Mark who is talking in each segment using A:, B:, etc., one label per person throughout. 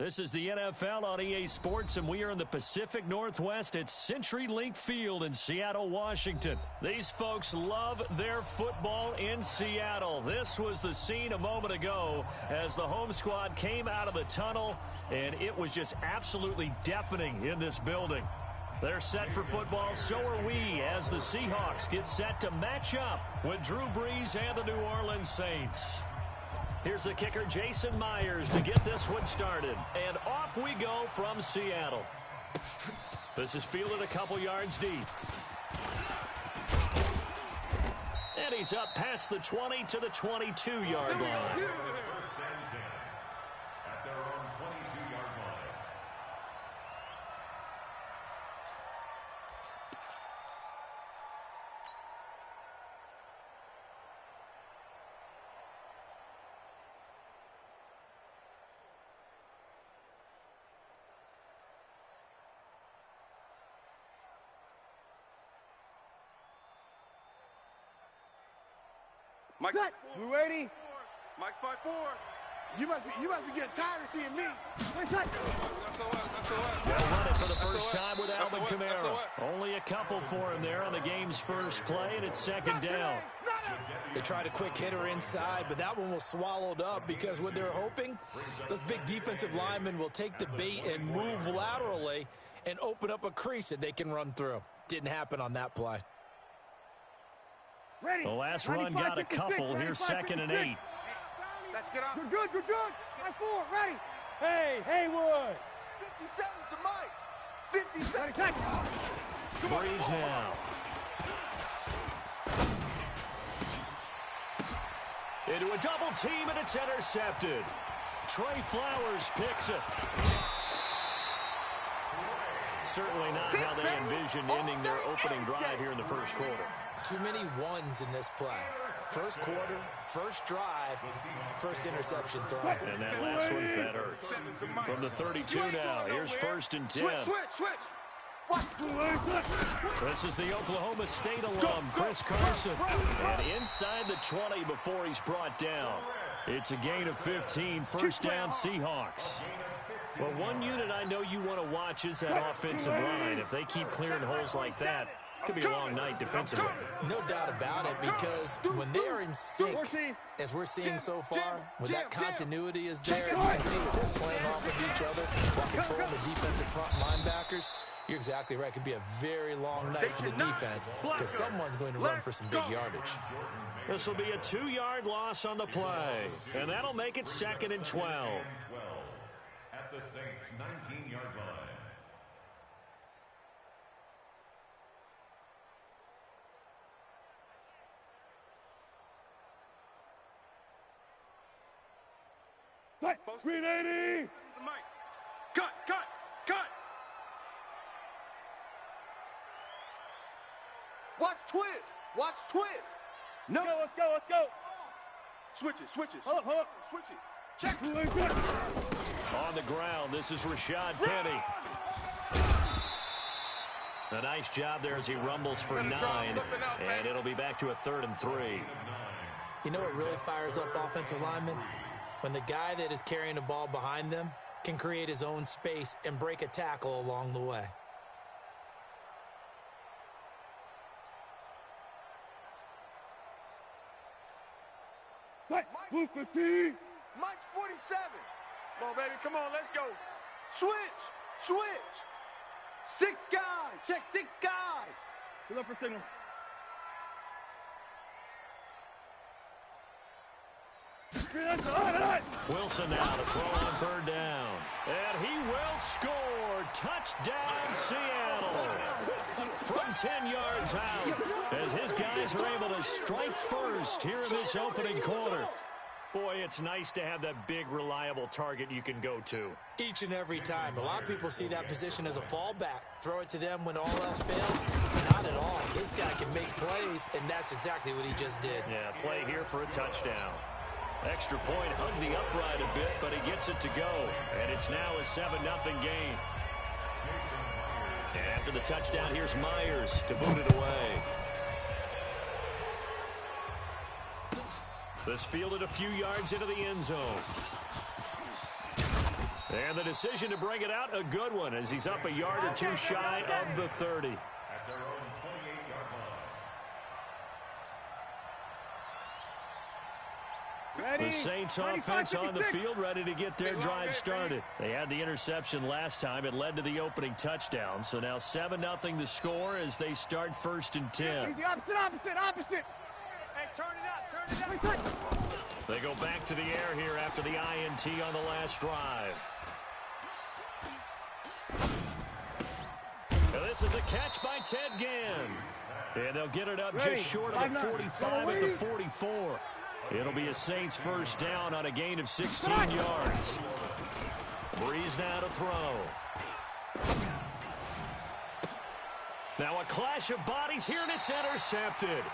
A: This is the NFL on EA Sports, and we are in the Pacific Northwest at CenturyLink Field in Seattle, Washington. These folks love their football in Seattle. This was the scene a moment ago as the home squad came out of the tunnel, and it was just absolutely deafening in this building. They're set for football, so are we, as the Seahawks get set to match up with Drew Brees and the New Orleans Saints. Here's the kicker, Jason Myers, to get this one started. And off we go from Seattle. This is fielded a couple yards deep. And he's up past the 20 to the 22-yard line.
B: First and 10 at their own 22-yard line.
C: Mike,
D: we ready?
C: Mike's 5-4. You must be getting tired of seeing me.
A: They'll run it for the first time with Alvin Kamara. Only a couple for him there on the game's first play, and it's second down.
E: They tried a quick hitter inside, but that one was swallowed up because what they're hoping, those big defensive linemen will take the bait and move laterally and open up a crease that they can run through. Didn't happen on that play.
D: Ready.
A: The last run got a couple. Here's second and 8.
C: Let's get up.
D: You're good. 5-4, ready. Hey, Haywood.
C: 57 to Mike. 57.
D: Ready,
A: Brees now. Into a double team, and it's intercepted. Trey Flowers picks it. Certainly not how they envisioned ending their opening drive here in the first quarter.
E: Too many ones in this play. First quarter, first drive, first interception throw.
A: And that last one, that hurts. From the 32 now, here's first and 10.
C: Switch.
A: This is the Oklahoma State alum, Chris Carson. And inside the 20 before he's brought down. It's a gain of 15, first down Seahawks. Well, one unit I know you want to watch is that offensive line. If they keep clearing holes like that, it could be a long night defensively.
E: No doubt about it, because when they are in sync, as we're seeing so far, when that continuity is there, you can see that they're playing off of each other while controlling the defensive front linebackers. You're exactly right. It could be a very long night for the defense because someone's going to run for some big yardage.
A: This will be a 2-yard loss on the play, and that'll make it second and 12.
B: At the Saints' 19-yard line.
D: Green 80.
C: Cut. Watch twist.
D: No, let's go.
C: Switch it.
D: Hold up.
C: Switch it. Check.
A: On the ground, this is Rashad Penny. A nice job there as he rumbles for 9, and it'll be back to a 3rd and 3.
E: You know what really fires up offensive linemen? When the guy that is carrying the ball behind them can create his own space and break a tackle along the way.
C: Mike's 47.
D: Come on, baby. Come on, let's go.
C: Switch.
D: 6 guys. Check 6 guys. Pull up for signals.
A: Wilson now to throw on 3rd down. And he will score. Touchdown, Seattle. From 10 yards out, as his guys are able to strike first here in this opening quarter. Boy, it's nice to have that big, reliable target you can go to.
E: Each and every time. A lot of people see that position as a fallback. Throw it to them when all else fails. Not at all. This guy can make plays, and that's exactly what he just did.
A: Yeah, play here for a touchdown. Extra point hung the upright a bit, but he gets it to go. And it's now a 7-0 game. And after the touchdown, here's Myers to boot it away. This fielded a few yards into the end zone. And the decision to bring it out, a good one, as he's up a yard or two shy of the 30.
B: At their own 28-yard line.
A: The Saints offense on the field, ready to get their drive started. They had the interception last time. It led to the opening touchdown. So now 7-0 the score as they start 1st and 10.
D: Easy, opposite. Hey, turn it up.
A: They go back to the air here after the INT on the last drive. Now this is a catch by Ted Ginn. And they'll get it up just short of the 45 at the 44. It'll be a Saints first down on a gain of 16 yards. Breeze now to throw. Now a clash of bodies here, and it's intercepted.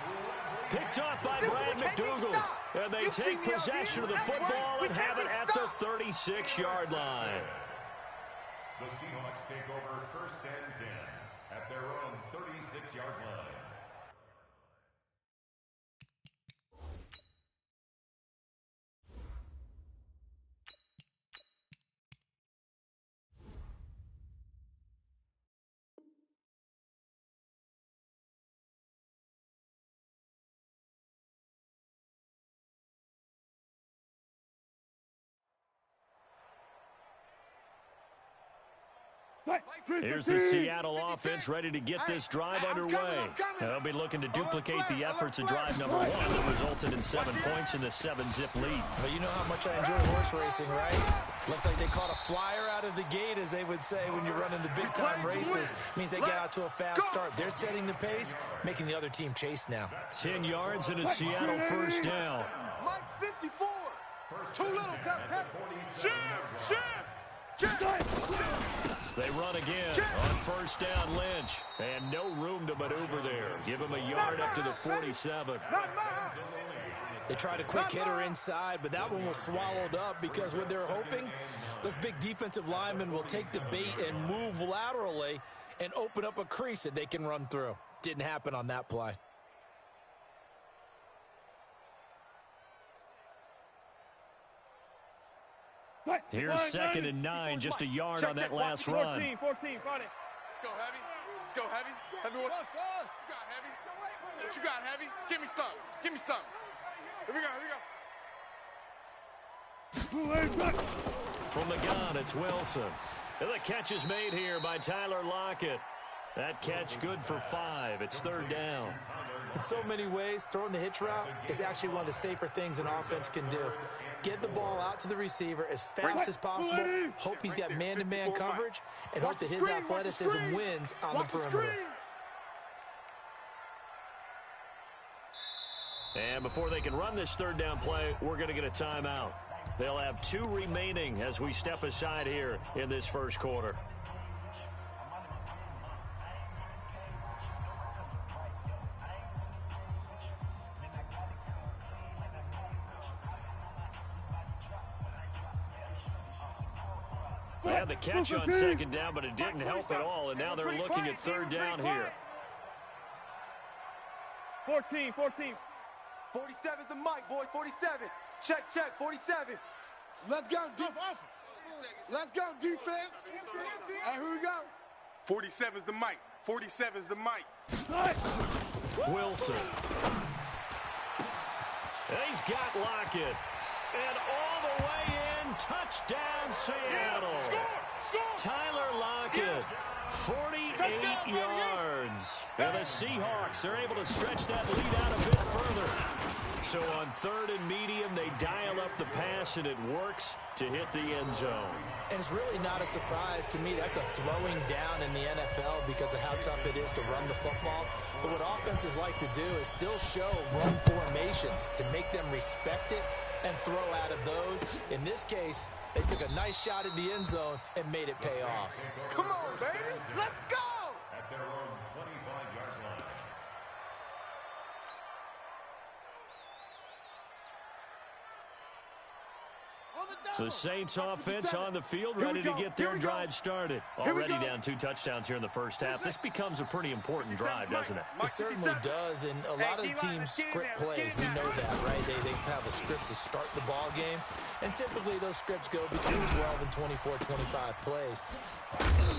A: Picked off by Brad McDougal. And they take possession of the football and have it at the 36-yard line.
B: The Seahawks take over 1st and 10 at their own 36-yard line.
A: Here's the Seattle offense ready to get this drive underway. They'll be looking to duplicate the efforts of drive number 1 that resulted in 7 points in the 7-zip lead.
E: But you know how much I enjoy horse racing, right? Looks like they caught a flyer out of the gate, as they would say when you're running the big-time races. Means they get out to a fast start. They're setting the pace, making the other team chase now.
A: 10 yards and a Seattle first down.
D: Mike 54. Too little, Cap.
A: They run again on first down, Lynch. And no room to maneuver there. Give him a yard up to the 47.
E: They tried a quick hitter inside, but that one was swallowed up because what they're hoping, those big defensive linemen will take the bait and move laterally and open up a crease that they can run through. Didn't happen on that play.
A: Here's 2nd and 9, just a yard on that last run.
D: 14, fight it. Let's go, heavy. Heavy, what you got, heavy? Give me some. Here we go.
A: From the gun, it's Wilson. And the catch is made here by Tyler Lockett. That catch good for 5. It's 3rd down.
E: In so many ways, throwing the hitch route is actually one of the safer things an offense can do. Get the ball out to the receiver as fast as possible, hope he's got man-to-man coverage, and hope that his athleticism wins on the perimeter.
A: And before they can run this 3rd down play, we're going to get a timeout. They'll have 2 remaining as we step aside here in this first quarter. They had the catch on 2nd down, but it didn't help at all, and now they're looking at 3rd down here.
D: 14. 47's the mic, boys. 47. Check, 47.
C: Let's go, defense. Let's go, defense. And here we go.
F: 47's the mic. 47's the mic.
A: Wilson. And he's got Lockett. And all the way in, touchdown Seattle.
D: Score.
A: Tyler Lockett, 48 yards. And the Seahawks are able to stretch that lead out a bit further. So on 3rd and medium, they dial up the pass, and it works to hit the end zone.
E: And it's really not a surprise to me. That's a throwing down in the NFL because of how tough it is to run the football. But what offenses like to do is still show run formations to make them respect it and throw out of those. In this case, they took a nice shot at the end zone and made it pay off.
D: Come on, baby. Let's go.
B: At their own 25-yard line.
C: On the
A: The Saints offense on the field, ready to get their drive started. Already down 2 touchdowns here in the first half. This becomes a pretty important drive, doesn't it?
E: It certainly does, and a lot of the teams script plays. We know that, right? They have a script to start the ball game, and typically those scripts go between 12 and 24, 25 plays.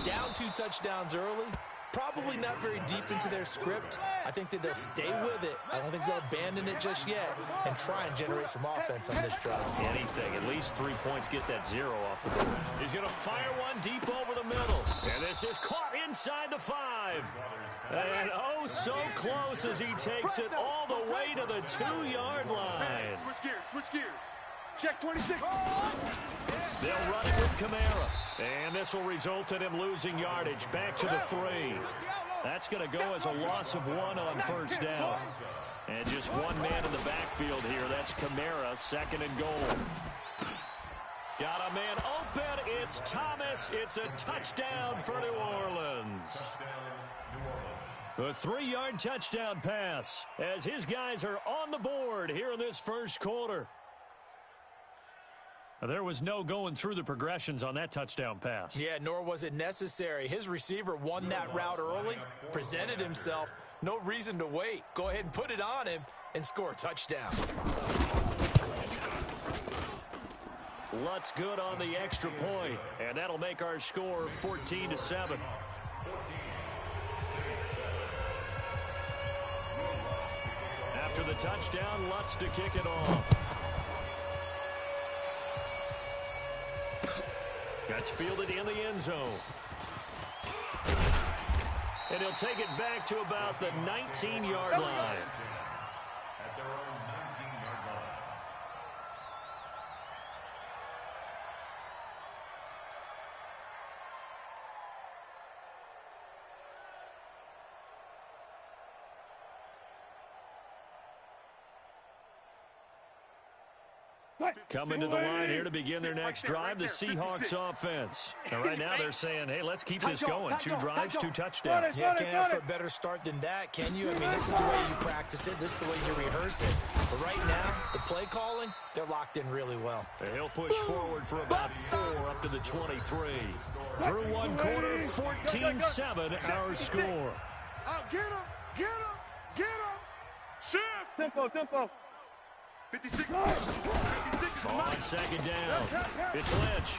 E: Down 2 touchdowns early, probably not very deep into their script. I think that they'll stay with it. I don't think they'll abandon it just yet and try and generate some offense on this drive.
A: Anything. At least 3 points, get that 0 off the board. He's going to fire one deep over the middle. And this is caught inside the 5. And oh, so close as he takes it all the way to the 2-yard line.
C: Switch gears. Check 26.
A: They'll run it with Kamara. And this will result in him losing yardage back to the 3. That's going to go as a loss of 1 on first down. And just one man in the backfield here. That's Kamara, 2nd and goal. Got a man open. It's Thomas. It's a touchdown for New Orleans. A 3-yard touchdown pass as his guys are on the board here in this first quarter. There was no going through the progressions on that touchdown pass.
E: Yeah, nor was it necessary. His receiver won that route early, presented himself. No reason to wait. Go ahead and put it on him and score a touchdown.
A: Lutz good on the extra point, and that'll make our score 14-7. After the touchdown, Lutz to kick it off. That's fielded in the end zone. And he'll take it back to about the 19-yard line.
B: At their own 19-yard line.
A: Coming to the line here to begin their next drive, the Seahawks offense. And right now they're saying, hey, let's keep this going. 2 drives, 2 touchdowns.
E: Yeah, can't ask for a better start than that, can you? I mean, this is the way you practice it. This is the way you rehearse it. But right now, the play calling, they're locked in really well.
A: And he'll push forward for about 4 up to the 23. Through 1 quarter, 14-7 our score.
C: Get him, get him, get him. Shift. Tempo. 56.
A: On 2nd down, it's Lynch.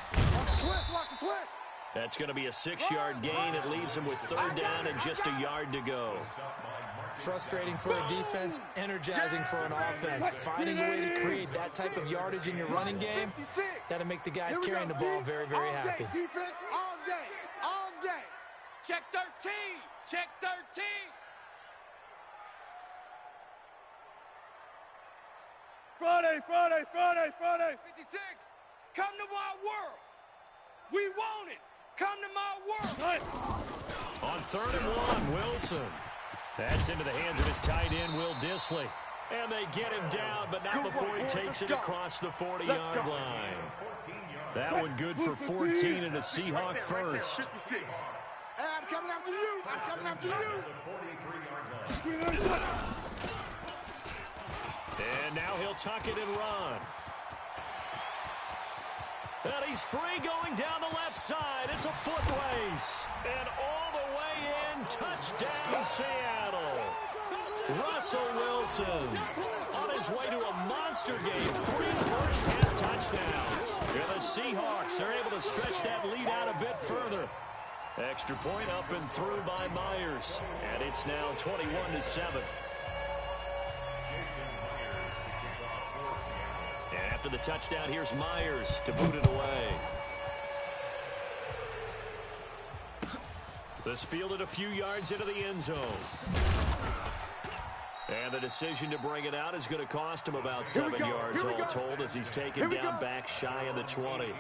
C: Watch the twist.
A: That's going to be a 6-yard gain. It leaves him with 3rd down and just a yard to go.
E: Frustrating for a defense, energizing for an offense. Finding a way to create that type of yardage in your running game, that'll make the guys carrying the ball very, very happy.
C: Defense all day.
D: Check 13. Check 13.
C: Friday.
D: 56. Come to my world. We want it. Come to my world.
A: On 3rd and 1, Wilson. That's into the hands of his tight end, Will Dissly. And they get him down, but not before he takes it across the 40-yard line. That one good for 14 and a Seahawk first.
C: 56. Hey, I'm coming after you.
A: And now he'll tuck it and run. And he's free going down the left side. It's a foot race. And all the way in, touchdown Seattle. Russell Wilson on his way to a monster game. 3 first-half touchdowns. And the Seahawks are able to stretch that lead out a bit further. Extra point up and through by Myers. And it's now 21-7. And after the touchdown, here's Myers to boot it away. This fielded a few yards into the end zone. And the decision to bring it out is going to cost him about 7 yards all told as he's taken down back shy of the 20.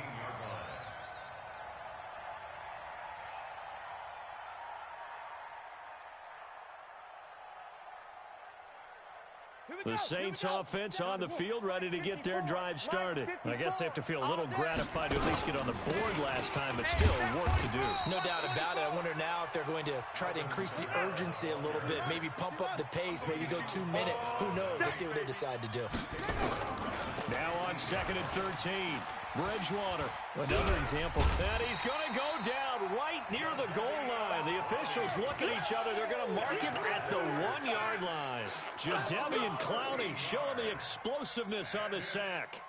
A: The Saints offense on the field, ready to get their drive started. I guess they have to feel a little gratified to at least get on the board last time, but still work to do.
E: No doubt about it. I wonder now if they're going to try to increase the urgency a little bit, maybe pump up the pace, maybe go 2 minute. Who knows? Let's see what they decide to do.
A: Now on 2nd and 13. Bridgewater, another example. And he's going to go down right near the goal line. The officials look at each other. They're going to mark him at the 1-yard line. Jadeveon Clowney showing the explosiveness on the sack.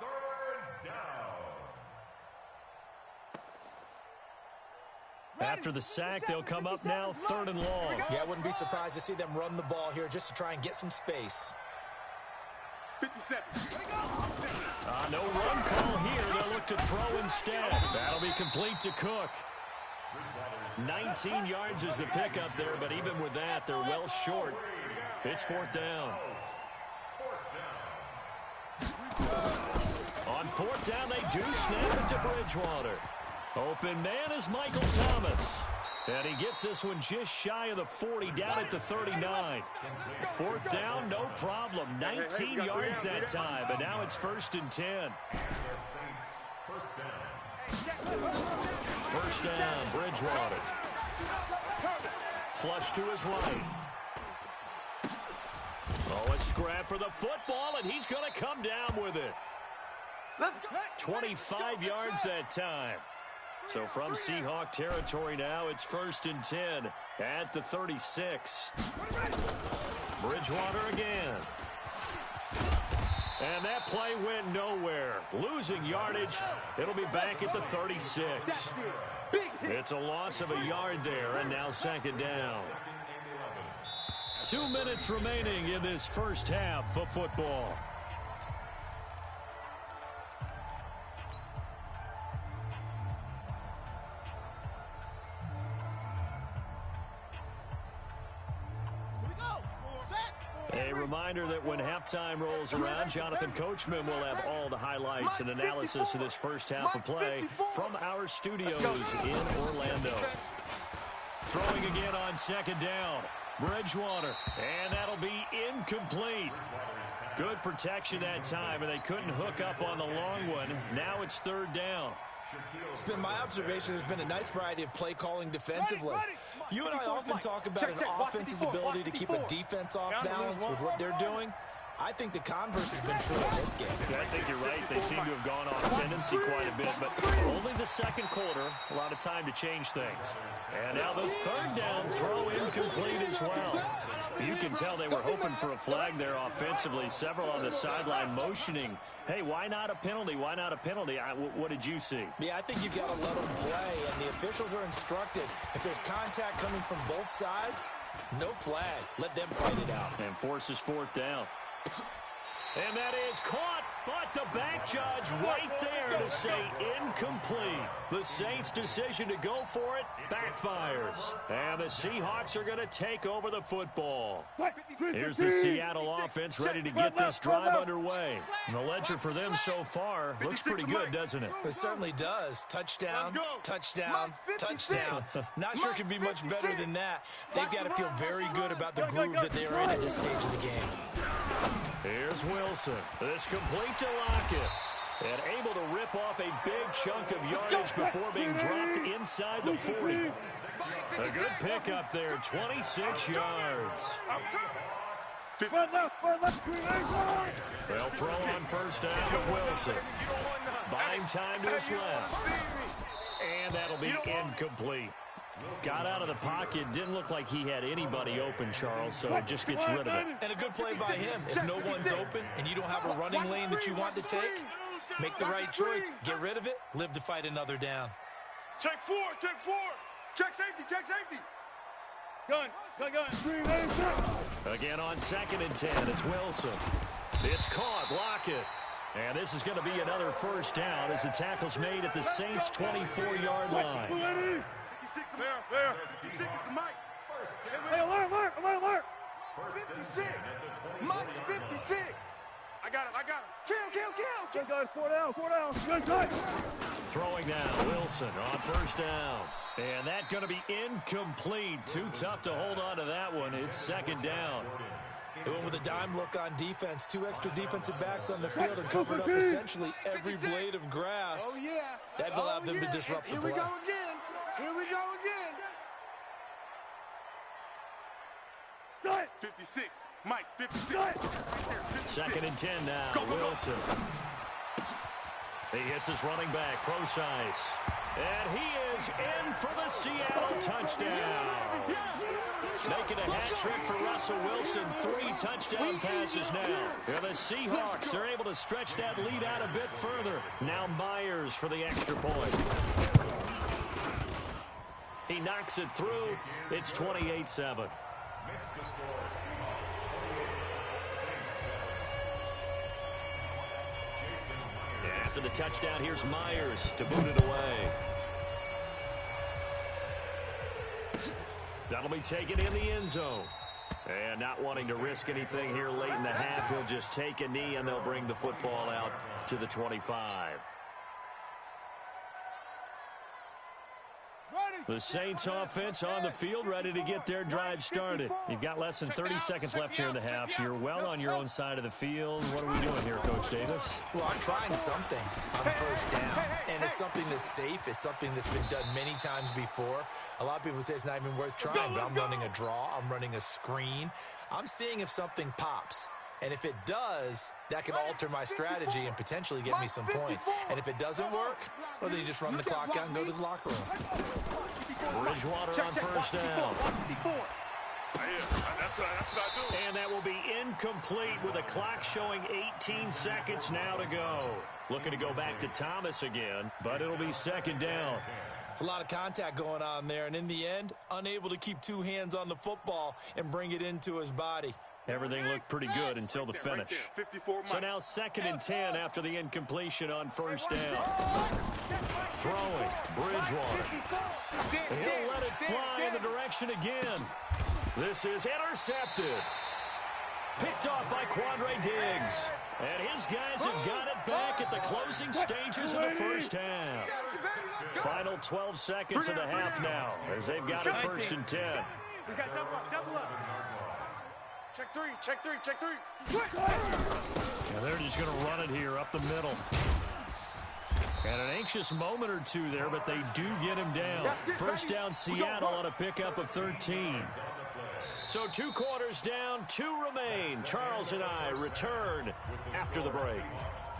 A: After the sack, they'll come up now 3rd and long.
E: Yeah, I wouldn't be surprised to see them run the ball here just to try and get some space.
F: 57.
A: No run call here. They'll look to throw instead. That'll be complete to Cook. 19 yards is the pickup there, but even with that, they're well short. It's 4th down. On 4th down, they do snap it to Bridgewater. Open man is Michael Thomas. And he gets this one just shy of the 40, down at the 39. 4th down, no problem. 19 yards that time, but now it's 1st and 10. First down, Bridgewater. Flush to his right. Oh, a scrap for the football, and he's going to come down with it. 25 yards that time. So from Seahawk territory now, it's 1st and 10 at the 36. Bridgewater again. And that play went nowhere. Losing yardage. It'll be back at the 36. It's a loss of a yard there, and now 2nd down. 2 minutes remaining in this first half of football. A reminder that when halftime rolls around, Jonathan Coachman will have all the highlights and analysis of this first half of play from our studios in Orlando. Throwing again on 2nd down. Bridgewater, and that'll be incomplete. Good protection that time, and they couldn't hook up on the long one. Now it's 3rd down.
E: It's been my observation there's been a nice variety of play calling defensively. You and I often talk about an offense's ability to keep a defense off balance with what they're doing. I think the converse has been true in this game.
A: Yeah, I think you're right. They seem to have gone off tendency quite a bit, but only the 2nd quarter. A lot of time to change things. And now the 3rd down throw incomplete as well. You can tell they were hoping for a flag there offensively. Several on the sideline motioning. Hey, why not a penalty? Why not a penalty? What did you see?
E: Yeah, I think you've got to let them play, and the officials are instructed. If there's contact coming from both sides, no flag. Let them fight it out.
A: And forces 4th down. And that is caught, but the back judge right there to say incomplete. The Saints' decision to go for it backfires. And the Seahawks are going to take over the football. Here's the Seattle offense ready to get this drive underway. And the ledger for them so far looks pretty good, doesn't it?
E: It certainly does. Touchdown, touchdown, touchdown. Not sure it can be much better than that. They've got to feel very good about the groove that they're in at this stage of the game.
A: Here's Wilson. This complete to Lockett. And able to rip off a big chunk of yardage before being dropped inside the 40. A good pickup there, 26 yards. They'll throw on 1st down to Wilson. Buying time to his left. And that'll be incomplete. Got out of the pocket. Didn't look like he had anybody open, Charles, so just gets rid of it.
E: And a good play by him. If no one's open and you don't have a running lane that you want to take, make the right choice. Get rid of it. Live to fight another down.
F: Check 4, check 4. Check safety, check safety. Gun.
A: Again on 2nd and 10, it's Wilson. It's caught, Lockett. And this is going to be another 1st down as the tackle's made at the Saints' 24-yard line.
F: There.
C: 56 is the mic. Hey, alert. 56. Mike's 56.
F: I got him.
C: Kill. Guys, 4 down. Good touch.
A: Throwing now, Wilson on 1st down. And that's going to be incomplete. Too tough to hold on to that one. It's 2nd down.
E: It went with a dime look on defense. 2 extra defensive backs on the field and covered up essentially every blade of grass.
C: Oh, yeah.
E: That allowed them to disrupt the play.
C: Here we go again. Here we go again.
F: 56. Mike, 56. 56.
A: 2nd and 10 now.
F: Go, go, go.
A: Wilson. He hits his running back, Procise. And he is in for the Seattle touchdown. Making a hat trick for Russell Wilson. 3 touchdown passes now. And the Seahawks are able to stretch that lead out a bit further. Now Myers for the extra point. He knocks it through. It's 28-7. After the touchdown, here's Myers to boot it away. That'll be taken in the end zone. And not wanting to risk anything here late in the half, he'll just take a knee and they'll bring the football out to the 25. The Saints offense on the field, ready to get their drive started. You've got less than 30 seconds left here in the half. You're well on your own side of the field. What are we doing here, Coach Davis?
E: Well, I'm trying something on first down, and it's something that's safe. It's something that's been done many times before. A lot of people say it's not even worth trying, but I'm running a draw. I'm running a screen. I'm seeing if something pops. And if it does, that can alter my strategy and potentially get me some points. And if it doesn't work, well, then you just run the clock out and go to the locker room.
A: Bridgewater on first down.
F: That's what I do.
A: And that will be incomplete with the clock showing 18 seconds now to go. Looking to go back to Thomas again, but it'll be 2nd down.
E: It's a lot of contact going on there, and in the end, unable to keep 2 hands on the football and bring it into his body.
A: Everything looked pretty good until the finish. So now 2nd and 10 after the incompletion on first down. Throwing, Bridgewater. He'll let it fly in the direction again. This is intercepted. Picked off by Quandre Diggs. And his guys have got it back at the closing stages of the first half. Final 12 seconds of the half now as they've got it 1st and 10.
F: We got double up. Check 3, check 3, check 3.
A: And they're just going to run it here up the middle. And an anxious moment or two there, but they do get him down. First down Seattle on a pickup of 13. So 2 quarters down, 2 remain. Charles and I return after the break.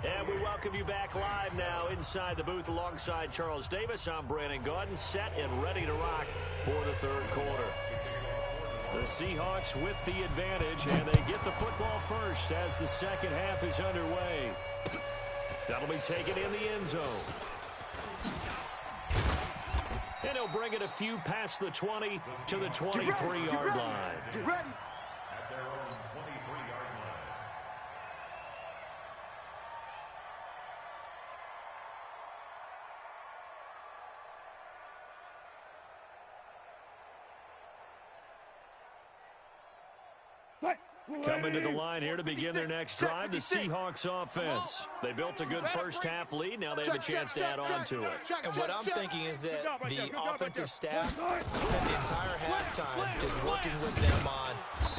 A: And we welcome you back live now inside the booth alongside Charles Davis. I'm Brandon Gaudin, set and ready to rock for the 3rd quarter. The Seahawks with the advantage, and they get the football first as the 2nd half is underway. That'll be taken in the end zone. And he'll bring it a few past the 20 to the 23-yard line.
F: Get ready.
B: At their own 23-yard line.
A: Coming to the line here to begin their next drive, the Seahawks offense. They built a good first half lead. Now they have a chance to add on to it.
E: And what I'm thinking is that the offensive staff spent the entire halftime just working with them on,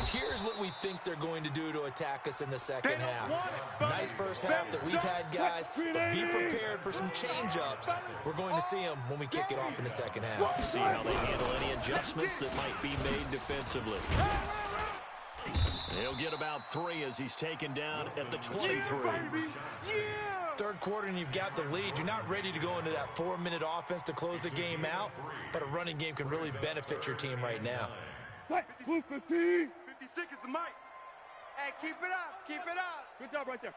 E: here's what we think they're going to do to attack us in the 2nd half. Nice first half that we've had, guys, but be prepared for some change-ups. We're going to see them when we kick it off in the 2nd half.
A: See how they handle any adjustments that might be made defensively. He'll get about 3 as he's taken down at the 23.
E: 3rd quarter and you've got the lead. You're not ready to go into that 4-minute offense to close the game out, but a running game can really benefit your team right now.
F: 56 is the mic.
C: Hey, keep it up. Keep it up.
F: Good job right there.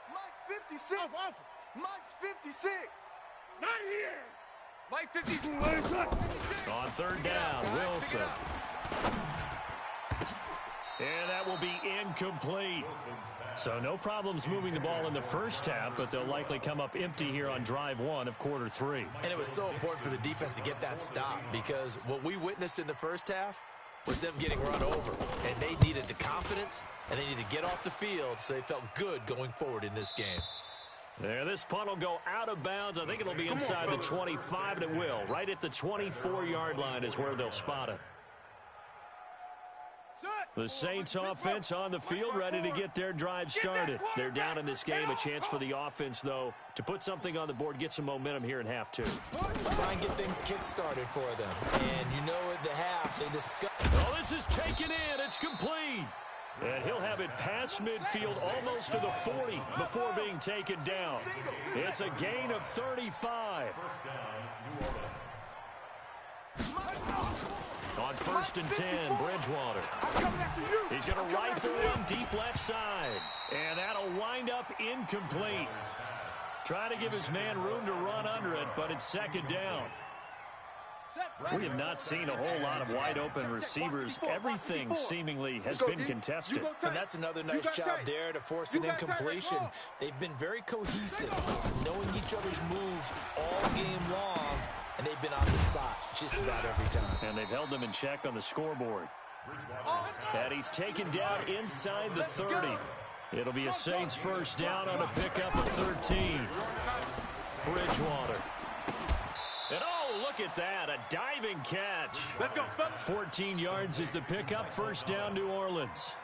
C: Mike's 56. Mike's 56.
F: Not here.
C: Mike 56.
A: On 3rd down, Wilson. And that will be incomplete. So no problems moving the ball in the first half, but they'll likely come up empty here on drive 1 of quarter 3.
E: And it was so important for the defense to get that stop, because what we witnessed in the first half was them getting run over. And they needed the confidence, and they needed to get off the field so they felt good going forward in this game.
A: There, this punt will go out of bounds. I think it'll be inside the 25, and it will. Right at the 24-yard line is where they'll spot it. The Saints offense on the field, ready to get their drive started. They're down in this game. A chance for the offense, though, to put something on the board, get some momentum here in half two.
E: Try and get things kick-started for them. And you know at the half, they discuss.
A: Oh, this is taken in. It's complete. And he'll have it past midfield almost to the 40 before being taken down. It's a gain of 35.
B: First down, New Orleans.
A: On 1st and 10, Bridgewater. He's going to rifle one deep left side. And that'll wind up incomplete. Trying to give his man room to run under it, but it's second down. We have not seen a whole lot of wide-open receivers. Everything seemingly has been contested.
E: And that's another nice job there to force an incompletion. They've been very cohesive, knowing each other's moves all game long, and they've been on the spot just about every time.
A: And they've held them in check on the scoreboard. And he's taken down inside the 30. It'll be a Saints first down on a pickup of 13. Bridgewater. And oh, look at that, a diving catch.
F: Let's go.
A: 14 yards is the pickup, first down New Orleans.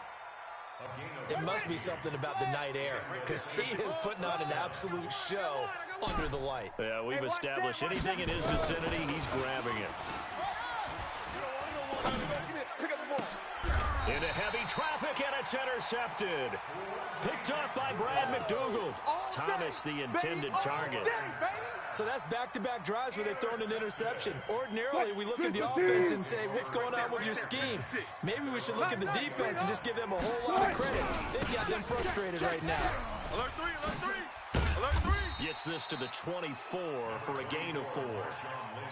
E: It must be something about the night air, because he is putting on an absolute show under the light.
A: Yeah, we've established anything in his vicinity, he's grabbing it. Into heavy traffic, and it's intercepted. Picked up by Brad McDougal. Thomas, the intended target.
E: So that's back-to-back drives where they've thrown an interception. Ordinarily, we look at the offense and say, what's going on with your scheme? Maybe we should look at the defense and just give them a whole lot of credit. They've got them frustrated right now.
F: Alert three, alert three. Alert three.
A: Gets this to the 24 for a gain of 4.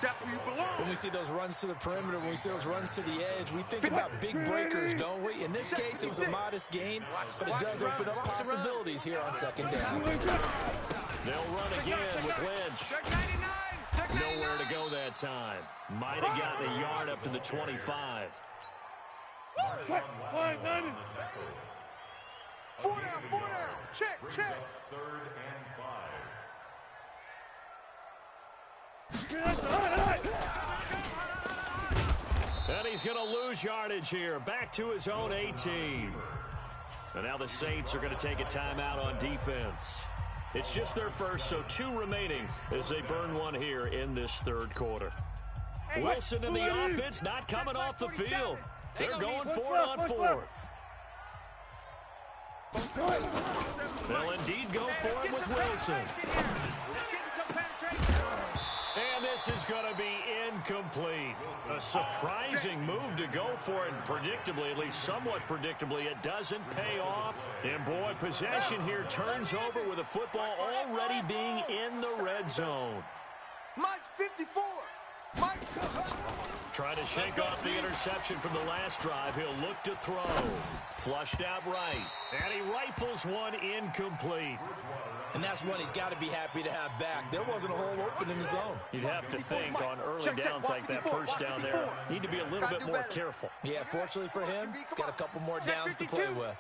F: That's where you belong.
E: When we see those runs to the perimeter, when we see those runs to the edge, we think about big breakers, don't we? In this case, it was a modest gain, but it does open up possibilities here on second down.
A: They'll run again with Lynch. Nowhere to go that time. Might have gotten a yard up to the 25.
C: 4 down, 4 down. Check.
B: 3rd and 5.
A: And he's going to lose yardage here. Back to his own 18. And now the Saints are going to take a timeout on defense. It's just their first, so 2 remaining as they burn one here in this third quarter. Wilson in the offense not coming off the field. They're going for it on 4th. They'll indeed go for it with Wilson. And this is going to be incomplete. A surprising move to go for it, and predictably, at least somewhat predictably, it doesn't pay off. And boy, possession here turns over with a football already being in the red zone.
C: Mike's 54.
A: Trying to shake off the interception from the last drive. He'll look to throw. Flushed out right. And he rifles one incomplete.
E: And that's one he's got to be happy to have back. There wasn't a hole open in the zone.
A: You'd have to think on early downs like that first down there, need to be a little bit more careful.
E: Yeah, fortunately for him, got a couple more downs to play with.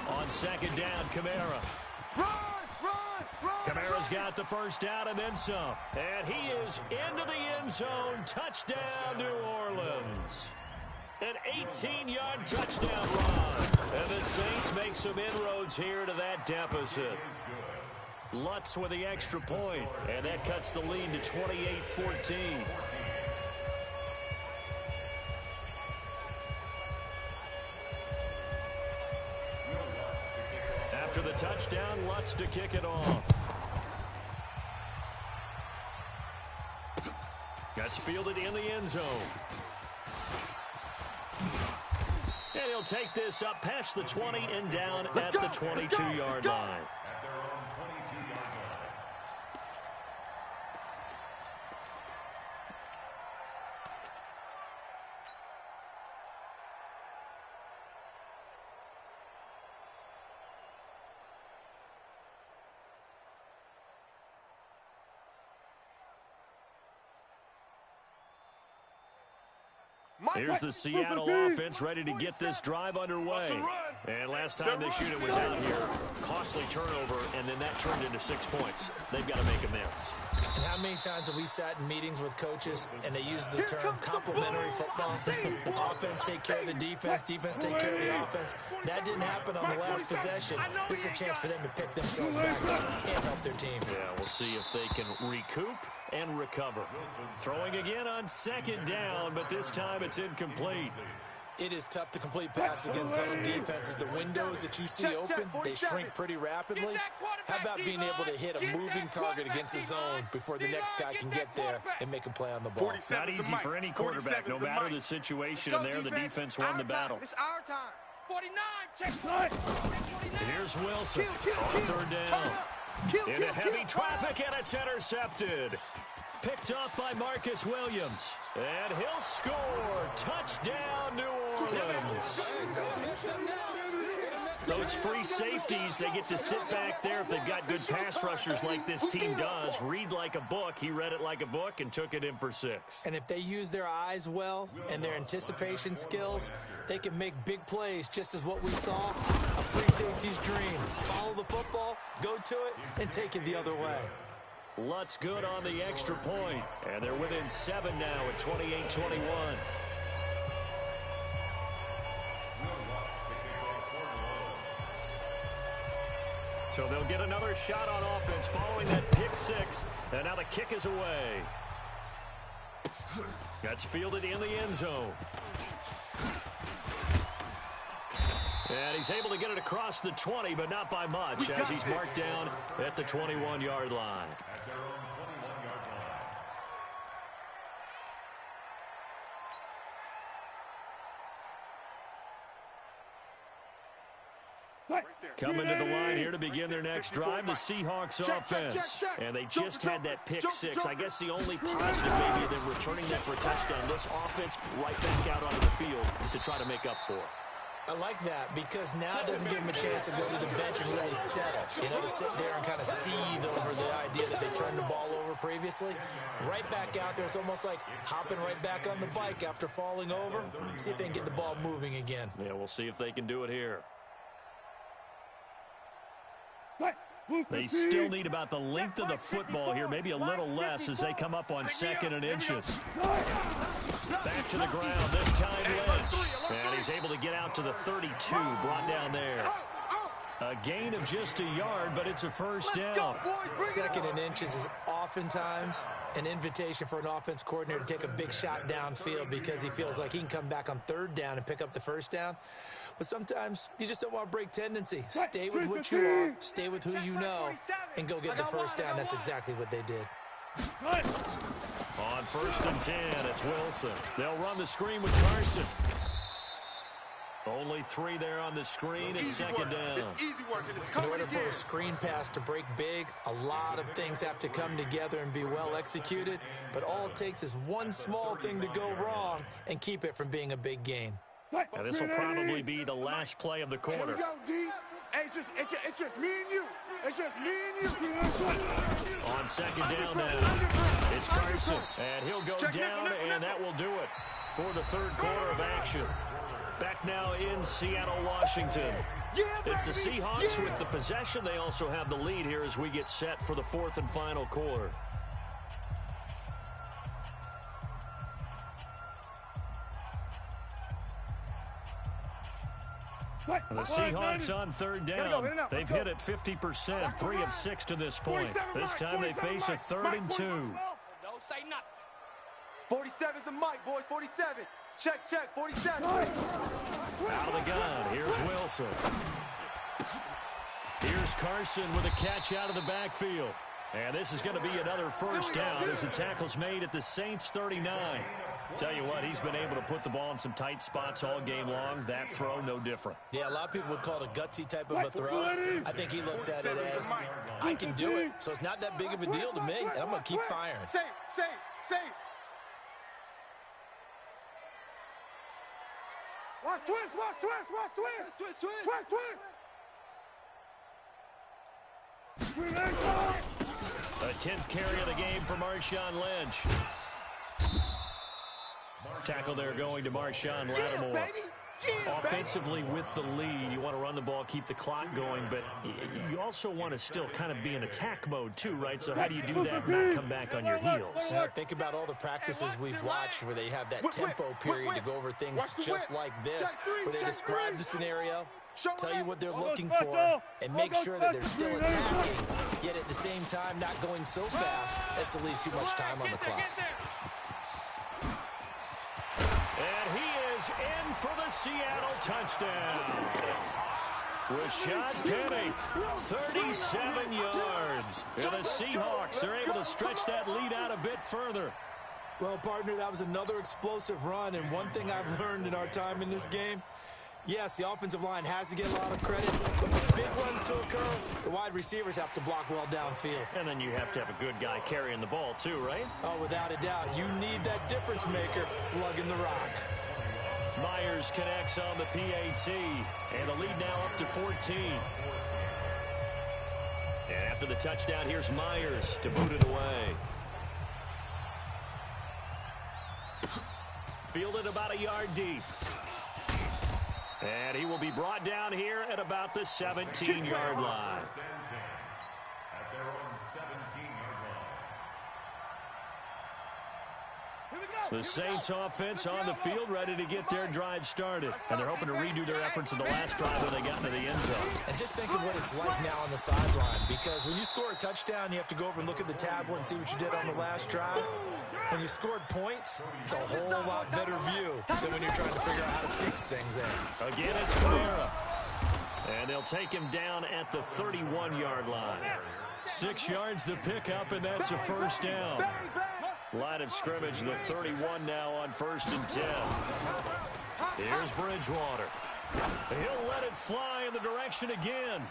A: On second down, Kamara. Kamara's got the first down and then some. And he is into the end zone. Touchdown, New Orleans. An 18-yard touchdown run. And the Saints make some inroads here to that deficit. Lutz with the extra point, and that cuts the lead to 28-14. After the touchdown, Lutz to kick it off. That's fielded in the end zone. And he'll take this up past the 20 and down at the 22-yard line.
B: At their own 22-yard line.
A: Here's the Seattle offense ready to get this drive underway. And last time this unit was out here, costly turnover, and then that turned into 6 points. They've got to make amends.
E: And how many times have we sat in meetings with coaches and they use the term complementary football? Offense take care of the defense, defense take care of the offense. That didn't happen on the last possession. This is a chance for them to pick themselves back up and help their team.
A: Yeah, we'll see if they can recoup and recover. Throwing again on 2nd down, but this time it's incomplete.
E: It is tough to complete passes against zone defenses. The windows that you see open, they shrink pretty rapidly. How about being able to hit a moving target against a zone before the next guy can get there and make a play on the ball?
A: Not easy for any quarterback, no matter the situation, and there the defense won the battle.
C: It's our time.
D: 49, check.
A: Here's Wilson on 3rd down. Into heavy traffic, and it's intercepted. Picked up by Marcus Williams. And he'll score. Touchdown, New Orleans. Those free safeties, they get to sit back there if they've got good pass rushers like this team does. Read like a book. He read it like a book and took it in for 6.
E: And if they use their eyes well and their anticipation skills, they can make big plays, just as what we saw, a free safety's dream. Follow the football, go to it, and take it the other way.
A: Lutz good on the extra point. And they're within 7 now at 28-21. So they'll get another shot on offense following that pick 6. And now the kick is away. That's fielded in the end zone. And he's able to get it across the 20, but not by much, as he's marked down at the 21-yard line.
B: At their own 21-yard line.
A: Coming to the line here to begin their next drive, the Seahawks offense. And they just had that pick 6. I guess the only positive maybe of them returning that for a touchdown. This offense right back out onto the field to try to make up for it.
E: I like that because now it doesn't give them a chance to go to the bench and really settle. You know, to sit there and kind of seethe over the idea that they turned the ball over previously. Right back out there, it's almost like hopping right back on the bike after falling over. See if they can get the ball moving again.
A: Yeah, we'll see if they can do it here. They still need about the length of the football here, maybe a little less as they come up on 2nd and inches. Back to the ground, this time Lynch. And he's able to get out to the 32, brought down there. A gain of just a yard, but it's a first down.
E: 2nd and inches is oftentimes an invitation for an offense coordinator to take a big shot downfield because he feels like he can come back on 3rd down and pick up the first down. But sometimes you just don't want to break tendency. Stay with what you are, stay with who you know, and go get the first down. That's exactly what they did.
A: On 1st and 10, it's Wilson. They'll run the screen with Carson. Only 3 there on the screen and 2nd down.
D: It's easy work, and it's
E: In
D: coming
E: order for
D: again.
E: a screen pass to break big, a lot of things have to come together and be well executed. But all it takes is one small thing to go wrong and keep it from being a big game.
A: Now, this will probably be the last play of the
C: Here
A: quarter.
C: we go, D. Hey, it's just me and you. It's just me and you.
A: On 2nd down now, it's Carson. And he'll go down, and that will do it for the 3rd quarter of action. Back now in Seattle, Washington. It's the Seahawks with the possession. They also have the lead here as we get set for the 4th and final quarter. The Seahawks on 3rd down. They've hit it 50%, 3 of 6 to this point. This time they face a 3rd and 2.
D: Don't say nothing.
F: 47's the mic, boys. 47. Check, 47.
A: Out of the gun, here's Wilson. Here's Carson with a catch out of the backfield. And this is going to be another first down as the tackle's made at the Saints 39. Tell you what, he's been able to put the ball in some tight spots all game long. That throw, no different.
E: Yeah, a lot of people would call it a gutsy type of a throw. I think he looks at it as, I can do it, so it's not that big of a deal to me, and I'm going to keep firing.
F: Safe.
C: Watch twist.
A: A 10th carry of the game for Marshawn Lynch. Tackle there going to Marshawn Lattimore. Offensively with the lead, you want to run the ball, keep the clock going, but you also want to still kind of be in attack mode too, right? So how do you do that and not come back on your heels?
E: Think about all the practices we've watched where they have that tempo period to go over things just like this, where they describe the scenario, tell you what they're looking for, and make sure that they're still attacking, yet at the same time not going so fast as to leave too much time on the clock.
A: And he is in for the Seattle touchdown. Rashad Penny, 37 yards. And the Seahawks are able to stretch that lead out a bit further.
E: Well, partner, that was another explosive run, and one thing I've learned in our time in this game, yes, the offensive line has to get a lot of credit, but for big runs to occur, the wide receivers have to block well downfield.
A: And then you have to have a good guy carrying the ball too, right?
E: Oh, without a doubt. You need that difference maker lugging the rock.
A: Myers connects on the PAT, and the lead now up to 14. And after the touchdown, here's Myers to boot it away. Fielded about a yard deep. And he will be brought down here at about the 17-yard line.
B: At their own 17-yard line.
A: The Saints offense on the field, ready to get their drive started. And they're hoping to redo their efforts in the last drive when they got into the end zone.
E: And just think of what it's like now on the sideline, because when you score a touchdown, you have to go over and look at the tablet and see what you did on the last drive. When you scored points, it's a whole lot better view than when you're trying to figure out how to fix things there.
A: Again, it's Kamara. And they'll take him down at the 31-yard line. 6 yards the pickup, and that's a first down. Line of scrimmage, the 31 now on 1st and 10. Here's Bridgewater. He'll let it fly in the direction again.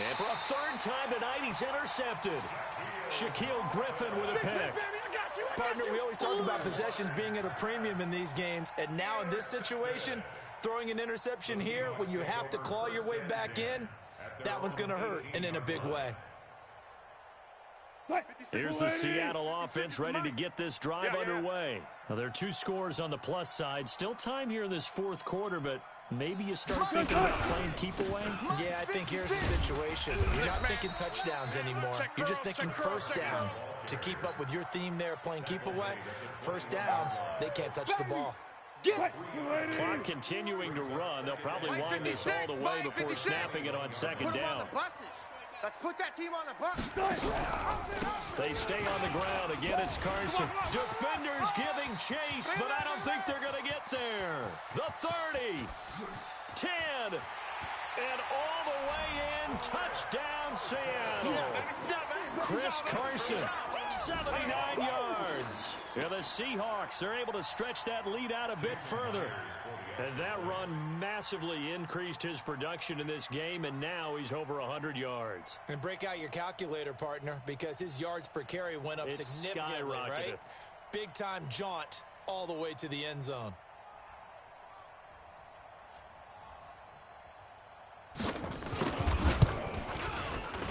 A: And for a third time tonight, he's intercepted. Shaquille Griffin with a pick.
E: Partner, we always talk about possessions being at a premium in these games, and now in this situation, throwing an interception here when you have to claw your way back in, that one's going to hurt, and in a big way.
A: Here's the Seattle offense ready to get this drive underway. Now, there are 2 scores on the plus side. Still time here in this fourth quarter, but maybe you start thinking about playing keep away?
E: Yeah, I think here's the situation. You're not thinking touchdowns anymore. You're just thinking first downs. To keep up with your theme there, playing keep away, first downs, they can't touch the ball.
A: Clock continuing to run. They'll probably wind this all the way before snapping it on second down.
C: Let's put that team on the bus.
A: They stay on the ground. Again, it's Carson. Defenders giving chase, but I don't think they're going to get there. The 30, 10, and all the way in. Touchdown, Seattle. Chris Carson, 79 yards. And the Seahawks are able to stretch that lead out a bit further. And that run massively increased his production in this game, and now he's over 100 yards.
E: And break out your calculator, partner, because his yards per carry went up significantly, right? Big-time jaunt all the way to the end zone.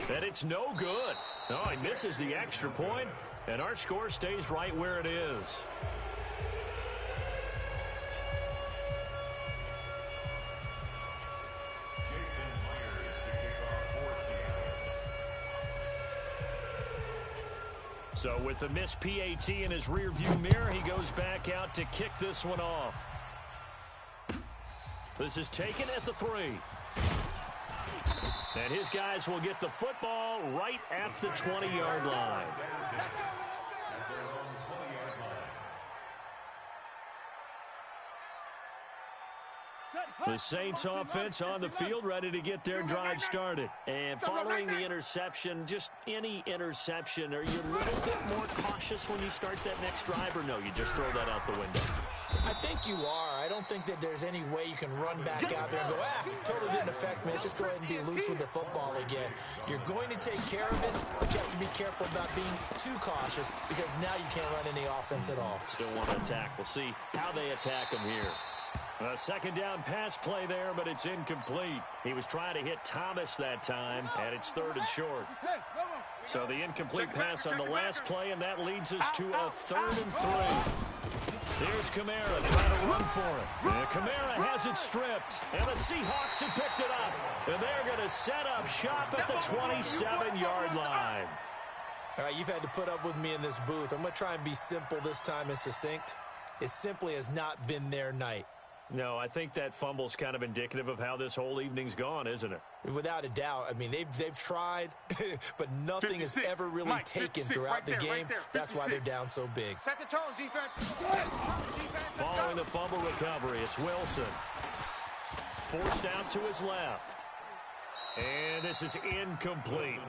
A: And it's no good. Oh, he misses the extra point, and our score stays right where it is. So with the missed PAT in his rearview mirror, he goes back out to kick this one off. This is taken at the 3. And his guys will get the football right at the 20-yard line. The Saints offense on the field ready to get their drive started. And following the interception, just any interception, are you a little bit more cautious when you start that next drive, or no, you just throw that out the window?
E: I think you are. I don't think that there's any way you can run back out there and go, totally didn't affect me. Let's just go ahead and be loose with the football again. You're going to take care of it, but you have to be careful about being too cautious because now you can't run any offense at all.
A: Still want to attack. We'll see how they attack him here. A second down pass play there, but it's incomplete. He was trying to hit Thomas that time, and it's 3rd and short. So the incomplete pass on the last play, and that leads us to a 3rd and 3. Here's Kamara trying to run for it. And Kamara has it stripped. And the Seahawks have picked it up. And they're going to set up shop at the 27-yard line.
E: All right, you've had to put up with me in this booth. I'm going to try and be simple this time and succinct. It simply has not been their night.
A: No, I think that fumble's kind of indicative of how this whole evening's gone, isn't it?
E: Without a doubt. I mean, they've tried, but nothing has ever really taken throughout the game. That's why they're down so big.
C: Set the tone, defense.
A: Following the fumble recovery, it's Wilson. Forced out to his left. And this is incomplete.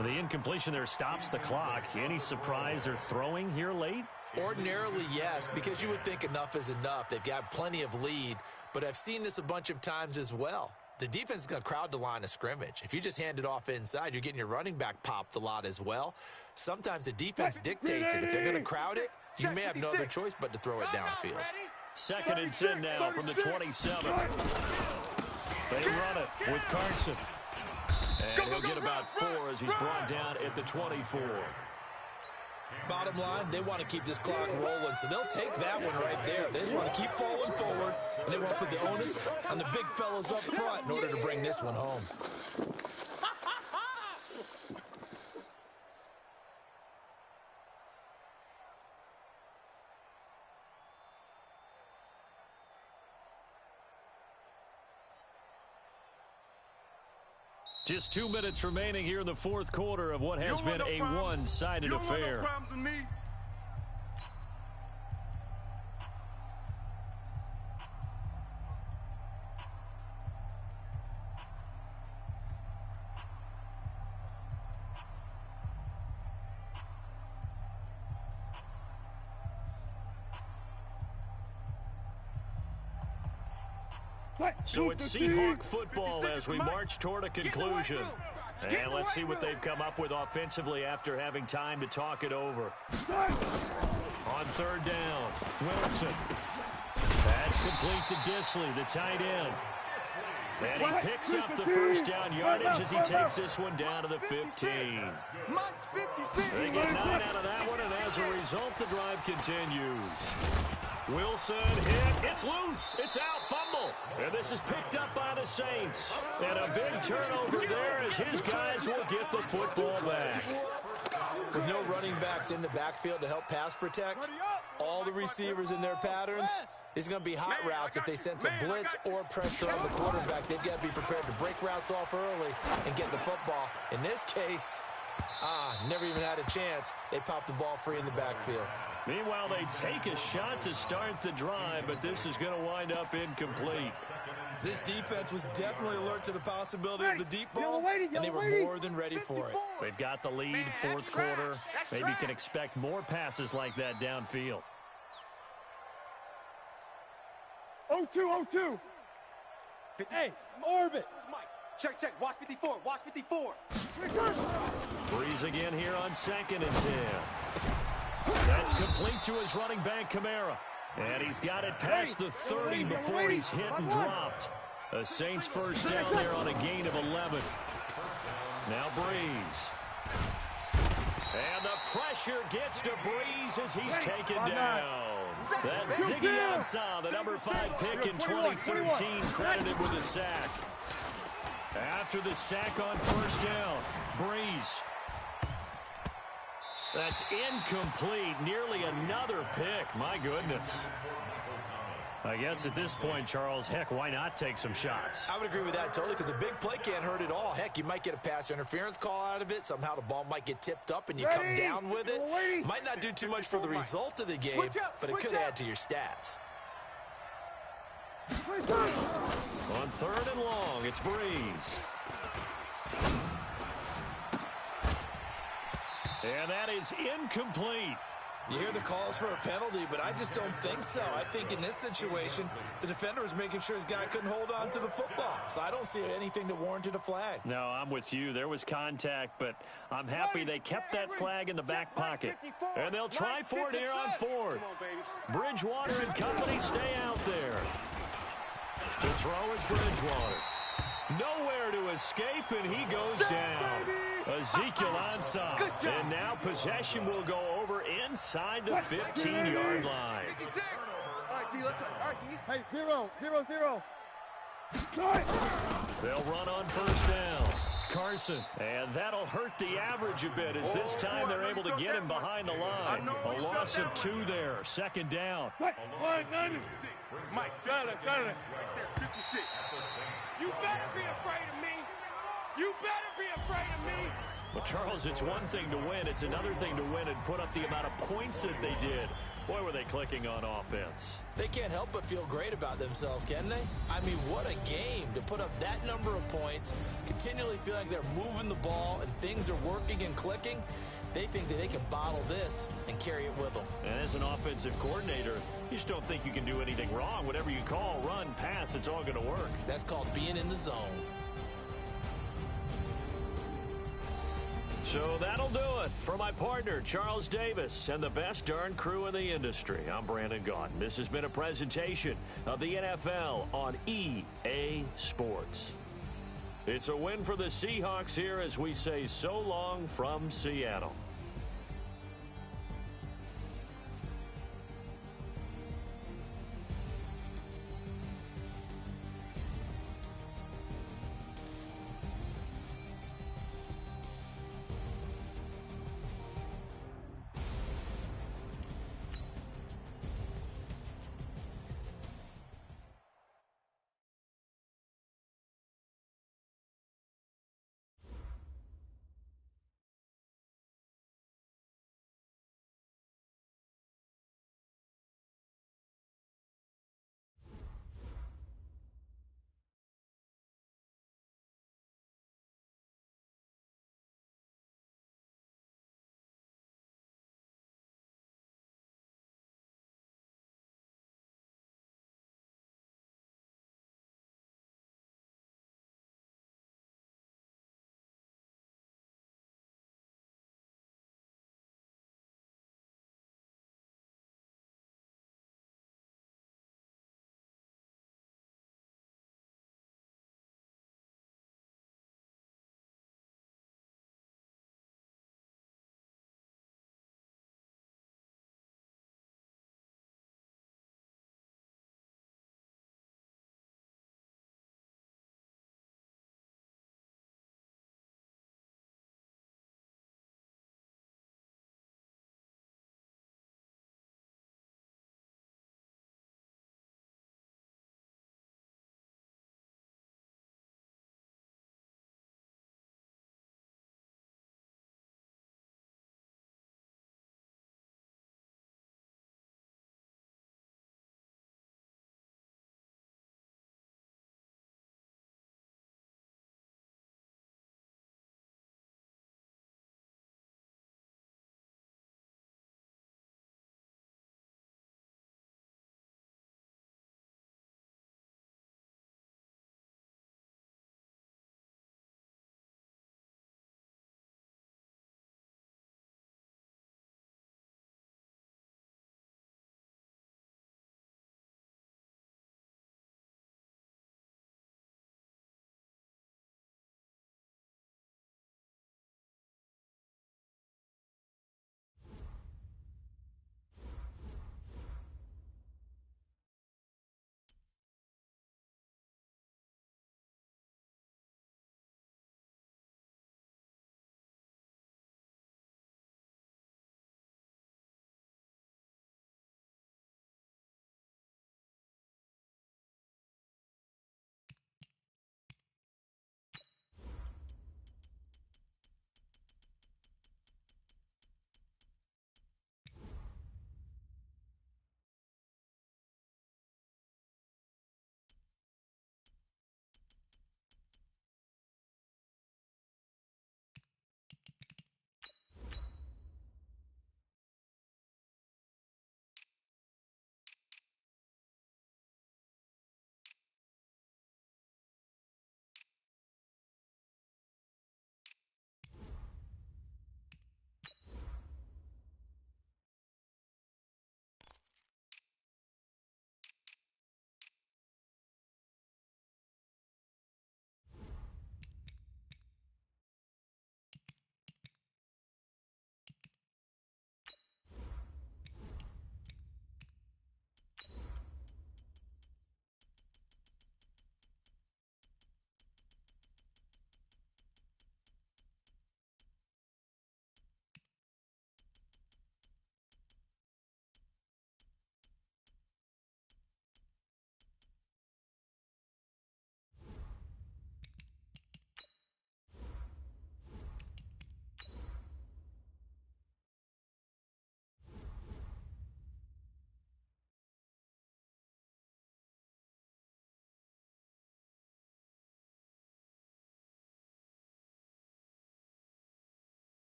A: The incompletion there stops the clock. Any surprise they're throwing here late?
E: Ordinarily, yes, because you would think enough is enough. They've got plenty of lead, but I've seen this a bunch of times as well. The defense is going to crowd the line of scrimmage. If you just hand it off inside, you're getting your running back popped a lot as well. Sometimes the defense dictates it. If they're going to crowd it, you may have no other choice but to throw it downfield.
A: 2nd and 10 now from the 27. They run it with Carson. And he'll get about 4 as he's brought down at the 24.
E: Bottom line, they want to keep this clock rolling, so they'll take that one right there. They just want to keep falling forward, and they want to put the onus on the big fellas up front in order to bring this one home.
A: Just 2 minutes remaining here in the 4th quarter of what has been a one-sided affair.
F: No problems with me.
A: So it's Seahawk football as we march toward a conclusion. And let's see what they've come up with offensively after having time to talk it over. On 3rd down, Wilson. That's complete to Disley, the tight end. And he picks up the first down yardage as he takes this one down to the 15. They get 9 out of that one, and as a result, the drive continues. Wilson hit. It's loose. It's out. Fumble. And this is picked up by the Saints. And a big turnover there as his guys will get the football back.
E: With no running backs in the backfield to help pass protect, all the receivers in their patterns, it's going to be hot routes if they sense a blitz or pressure on the quarterback. They've got to be prepared to break routes off early and get the football. In this case, never even had a chance. They popped the ball free in the backfield.
A: Meanwhile, they take a shot to start the drive, but this is going to wind up incomplete.
E: This defense was definitely alert to the possibility of the deep ball, and they were more than ready for it.
A: They've got the lead, 4th quarter. Maybe can expect more passes like that downfield.
F: 0-2.
C: Hey, orbit. Mike, check. Watch 54. Watch 54.
A: Breeze again here on 2nd and 10. That's complete to his running back, Kamara. And he's got it past the 30 before he's hit and dropped. A Saints first down there on a gain of 11. Now Breeze. And the pressure gets to Breeze as he's taken down. That's Ziggy Ansah, the number 5 pick in 2013, credited with a sack. After the sack on first down, Breeze. That's incomplete. Nearly another pick. My goodness. I guess at this point, Charles, heck, why not take some shots?
E: I would agree with that totally because a big play can't hurt at all. Heck, you might get a pass interference call out of it. Somehow the ball might get tipped up and you come down with it. Might not do too much for the result of the game, but it could add to your stats.
A: On 3rd and long, it's Breeze. And that is incomplete.
E: You hear the calls for a penalty, but I just don't think so. I think in this situation, the defender was making sure his guy couldn't hold on to the football. So I don't see anything that warranted a flag.
A: No, I'm with you. There was contact, but I'm happy they kept that flag in the back pocket. And they'll try for it here on 4th. Bridgewater and company stay out there. The throw is Bridgewater. Nowhere to escape, and he goes down. Ezekiel Ansah. And now possession will go over in inside the 15-yard line.
D: 56. All right, D, let's go. All right, D.
C: Hey, 0-0-0.
A: They'll run on first down. Carson, and that'll hurt the average a bit as this time they're able to get him behind the line. A loss of 2 there, second down.
F: Mike, got it.
D: 56.
F: You better be afraid of me. You better be afraid of me.
A: But, Charles, it's one thing to win. It's another thing to win and put up the amount of points that they did. Boy, were they clicking on offense.
E: They can't help but feel great about themselves, can they? I mean, what a game to put up that number of points, continually feel like they're moving the ball and things are working and clicking. They think that they can bottle this and carry it with them.
A: And as an offensive coordinator, you just don't think you can do anything wrong. Whatever you call, run, pass, it's all going to work.
E: That's called being in the zone.
A: So that'll do it for my partner, Charles Davis, and the best darn crew in the industry. I'm Brandon Gaudin. This has been a presentation of the NFL on EA Sports. It's a win for the Seahawks here as we say so long from Seattle.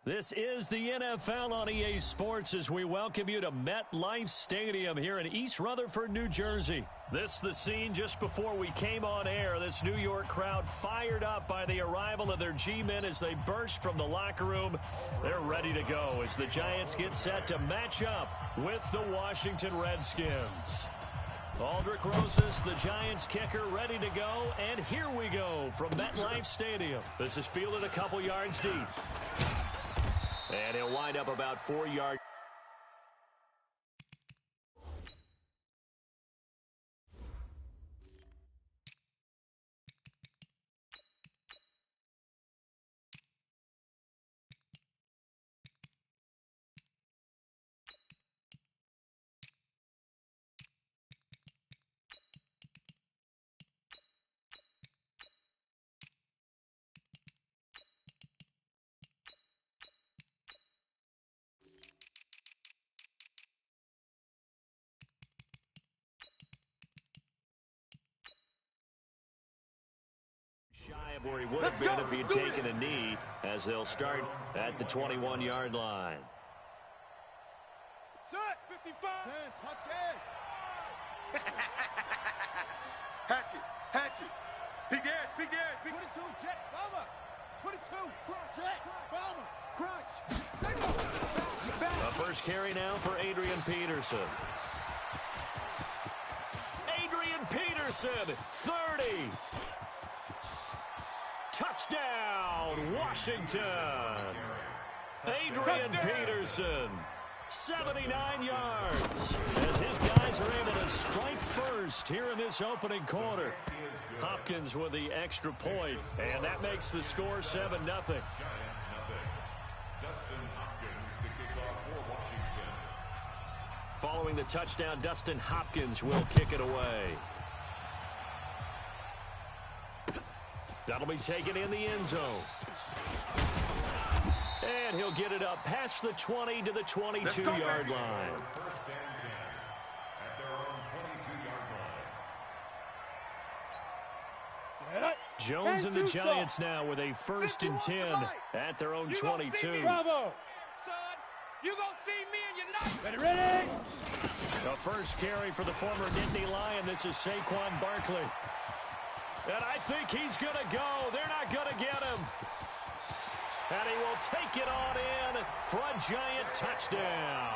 A: This is the NFL on EA Sports as we welcome you to MetLife Stadium here in East Rutherford, New Jersey. This is the scene just before we came on air. This New York crowd fired up by the arrival of their G-men as they burst from the locker room. They're ready to go as the Giants get set to match up with the Washington Redskins. Aldrich Rosas, the Giants kicker, ready to go. And here we go from MetLife Stadium. This is fielded a couple yards deep. And he'll wind up about 4 yards. Shy of where he would have been if he had taken a knee, as they'll start at the 21-yard line.
C: Set, 55. 10, touchdown.
F: Hatchet. Big Ed.
C: 22, jet, bomber. 22, crunch, jet, bomber, crunch.
A: A first carry now for Adrian Peterson. Adrian Peterson, 30. Touchdown, Washington. Adrian Peterson, 79 yards. As his guys are able to strike first here in this opening quarter. Hopkins with the extra point, and that makes the score 7-0. Following the touchdown, Dustin Hopkins will kick it away. That'll be taken in the end zone. And he'll get it up past the 20 to the 22-yard line. Jones and the Giants now with a 1st and 10 at their own 22.
F: Bravo. Son, you gonna see me in your night. Ready?
A: The first carry for the former Nittany Lion. This is Saquon Barkley. And I think he's going to go. They're not going to get him. And he will take it on in for a Giant touchdown.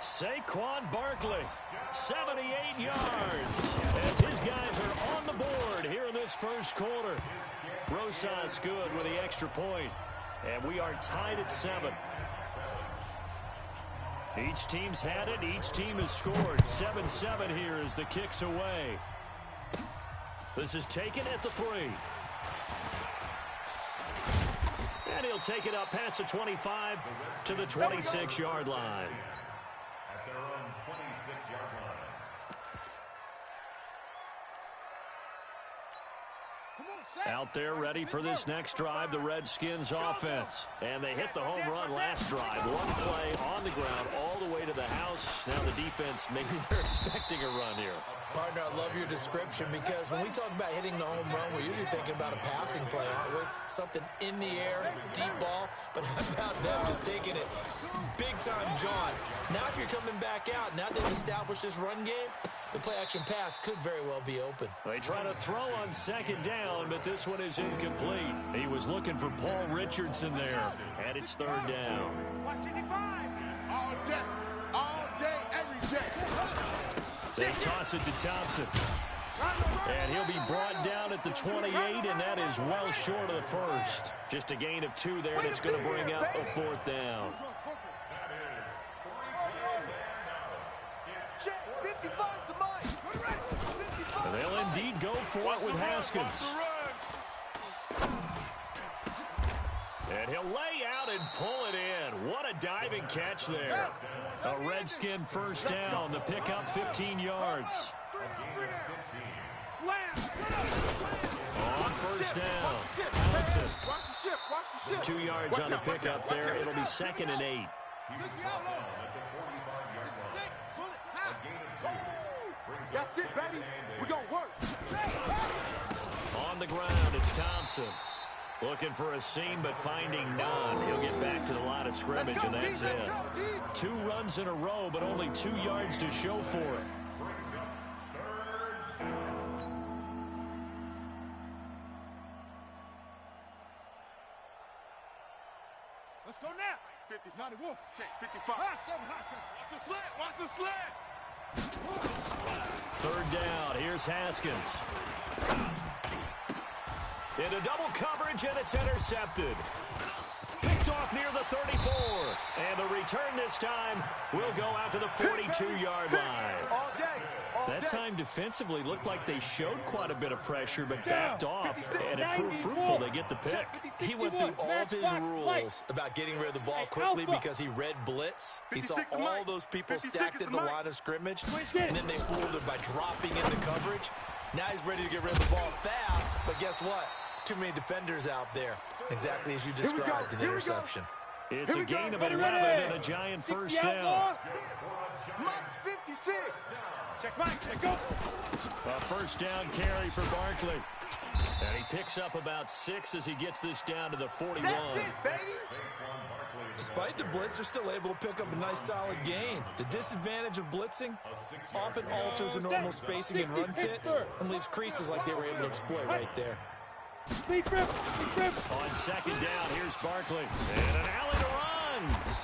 A: Saquon Barkley, 78 yards. As his guys are on the board here in this first quarter. Rosas good with the extra point. And we are tied at 7. Each team's had it. Each team has scored. 7-7 here as the kick's away. This is taken at the 3. And he'll take it up past the 25 to the 26-yard line.
B: At their own 26-yard line.
A: Out there ready for this next drive, the Redskins offense. And they hit the home run last drive. One play on the ground all the way to the house. Now the defense, maybe they're expecting a run here.
E: Partner, I love your description because when we talk about hitting the home run, we're usually thinking about a passing play, aren't we? Something in the air, deep ball. But how about them just taking it big time, John? Now if you're coming back out, now they've established this run game, the play-action pass could very well be open.
A: They try to throw on 2nd down, but this one is incomplete. He was looking for Paul Richardson there, and it's 3rd down.
C: All day, every day.
A: They toss it to Thompson. And he'll be brought down at the 28, and that is well short of the first. Just a gain of 2 there, and it's going to bring up a 4th down. And they'll indeed go for it with Haskins. And he'll lay out and pull it in. What a diving catch there. A Redskin 1st down. The pickup 15 yards. On 1st down, Thompson. 2 yards on the pickup there. It'll be 2nd and 8.
C: That's it, baby. We're going to work.
A: On the ground, it's Thompson. Looking for a seam, but finding none. He'll get back to the line of scrimmage, and that's it. 2 runs in a row, but only 2 yards to show for it.
C: Let's go now.
D: 55. Check, 55.
C: Hot seven, hot seven.
D: Watch the slant. Watch the slant.
A: Third down. Here's Haskins. Into double coverage, and it's intercepted. Picked off near the 34. And the return this time will go out to the 42-yard line.
C: All day.
A: That time defensively looked like they showed quite a bit of pressure, but backed off, and it proved fruitful. They get the pick.
E: He went through all of his rules about getting rid of the ball quickly because he read blitz. He saw all those people stacked at the line of scrimmage, and then they fooled him by dropping into coverage. Now he's ready to get rid of the ball fast, but guess what? Too many defenders out there, exactly as you described, an interception.
A: It's a gain of 11 and a giant first down.
C: Mike 56.
F: Check Mike, check go.
A: A first down carry for Barkley. And he picks up about 6 as he gets this down to the 41.
C: That's it, baby.
E: Despite the blitz, they're still able to pick up a nice solid gain. The disadvantage of blitzing often alters the normal spacing and run fits and leaves creases like they were able to exploit right there.
F: Speed grip,
A: On second down, here's Barkley. And an alley to run.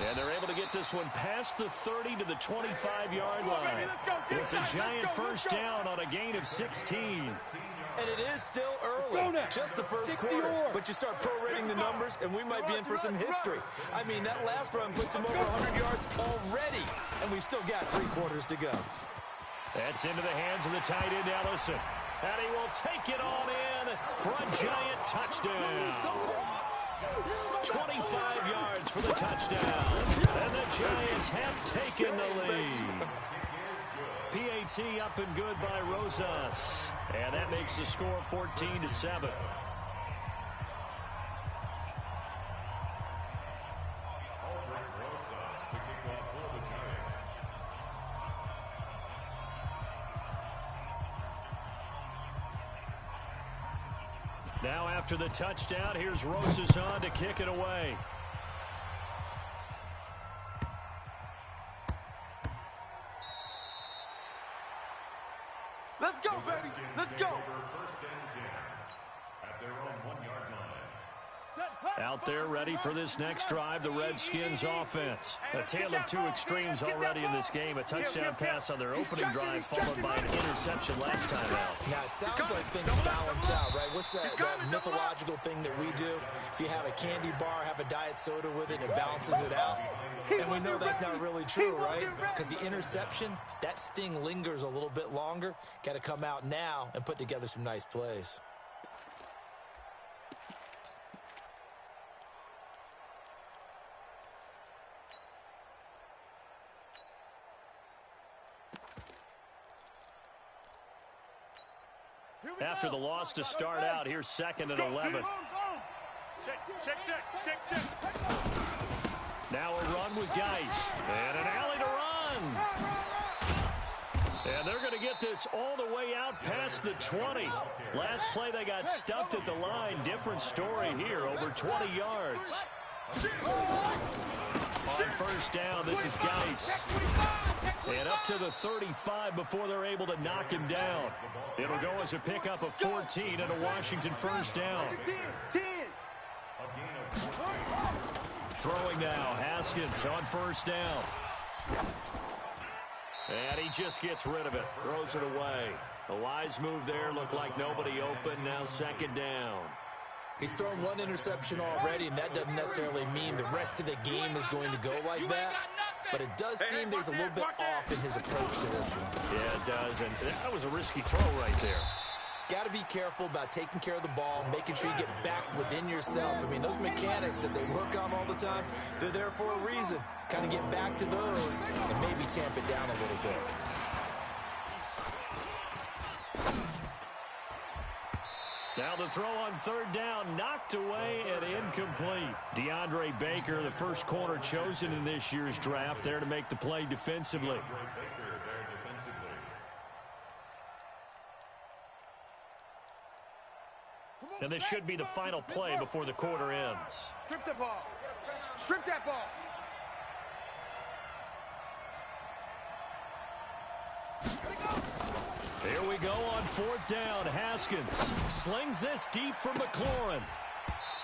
A: And they're able to get this one past the 30 to the 25-yard line. It's a giant first down on a gain of 16.
E: And it is still early, just the first quarter. But you start prorating the numbers, and we might be in for some history. I mean, that last run puts him over 100 yards already, and we've still got 3 quarters to go.
A: That's into the hands of the tight end, Ellison. And he will take it on in for a giant touchdown. 25 yards for the touchdown. And the Giants have taken the lead. PAT up and good by Rosas. And that makes the score 14-7. Now after the touchdown, here's Rosas on to kick it away.
C: Let's go, baby. Let's go.
B: At their own 1-yard line.
A: Out there ready for this next drive, the Redskins offense. A tale of 2 extremes already in this game. A touchdown pass on their opening drive followed by an interception last time out.
E: Now, it sounds like things balance out, right? What's that mythological thing that we do? If you have a candy bar, have a diet soda with it, and it balances it out. And we know that's not really true, right? Because the interception, that sting lingers a little bit longer. Got to come out now and put together some nice plays.
A: After the loss to start out, here's 2nd and 11.
F: check.
A: Now a run with Geis. And an alley to run. And they're going to get this all the way out past the 20. Last play they got stuffed at the line. Different story here, over 20 yards. On first down, this is Geis. And up to the 35 before they're able to knock him down. It'll go as a pickup of 14 and a Washington first down.
C: 10.
A: Throwing now, Haskins on first down. And he just gets rid of it, throws it away. A wise move there, looked like nobody open, now 2nd down.
E: He's thrown 1 interception already, and that doesn't necessarily mean the rest of the game is going to go like that. But it does seem there's a little bit off in his approach to this one.
A: Yeah, it does, and that was a risky throw right there.
E: Got to be careful about taking care of the ball, making sure you get back within yourself. I mean, those mechanics that they work on all the time, they're there for a reason. Kind of get back to those and maybe tamp it down a little bit.
A: Now the throw on 3rd down, knocked away and incomplete. DeAndre Baker, the first corner chosen in this year's draft, there to make the play defensively. And this should be the final play before the quarter ends.
C: Strip the ball. Strip that ball.
A: Here we go on fourth down. Haskins slings this deep for McLaurin.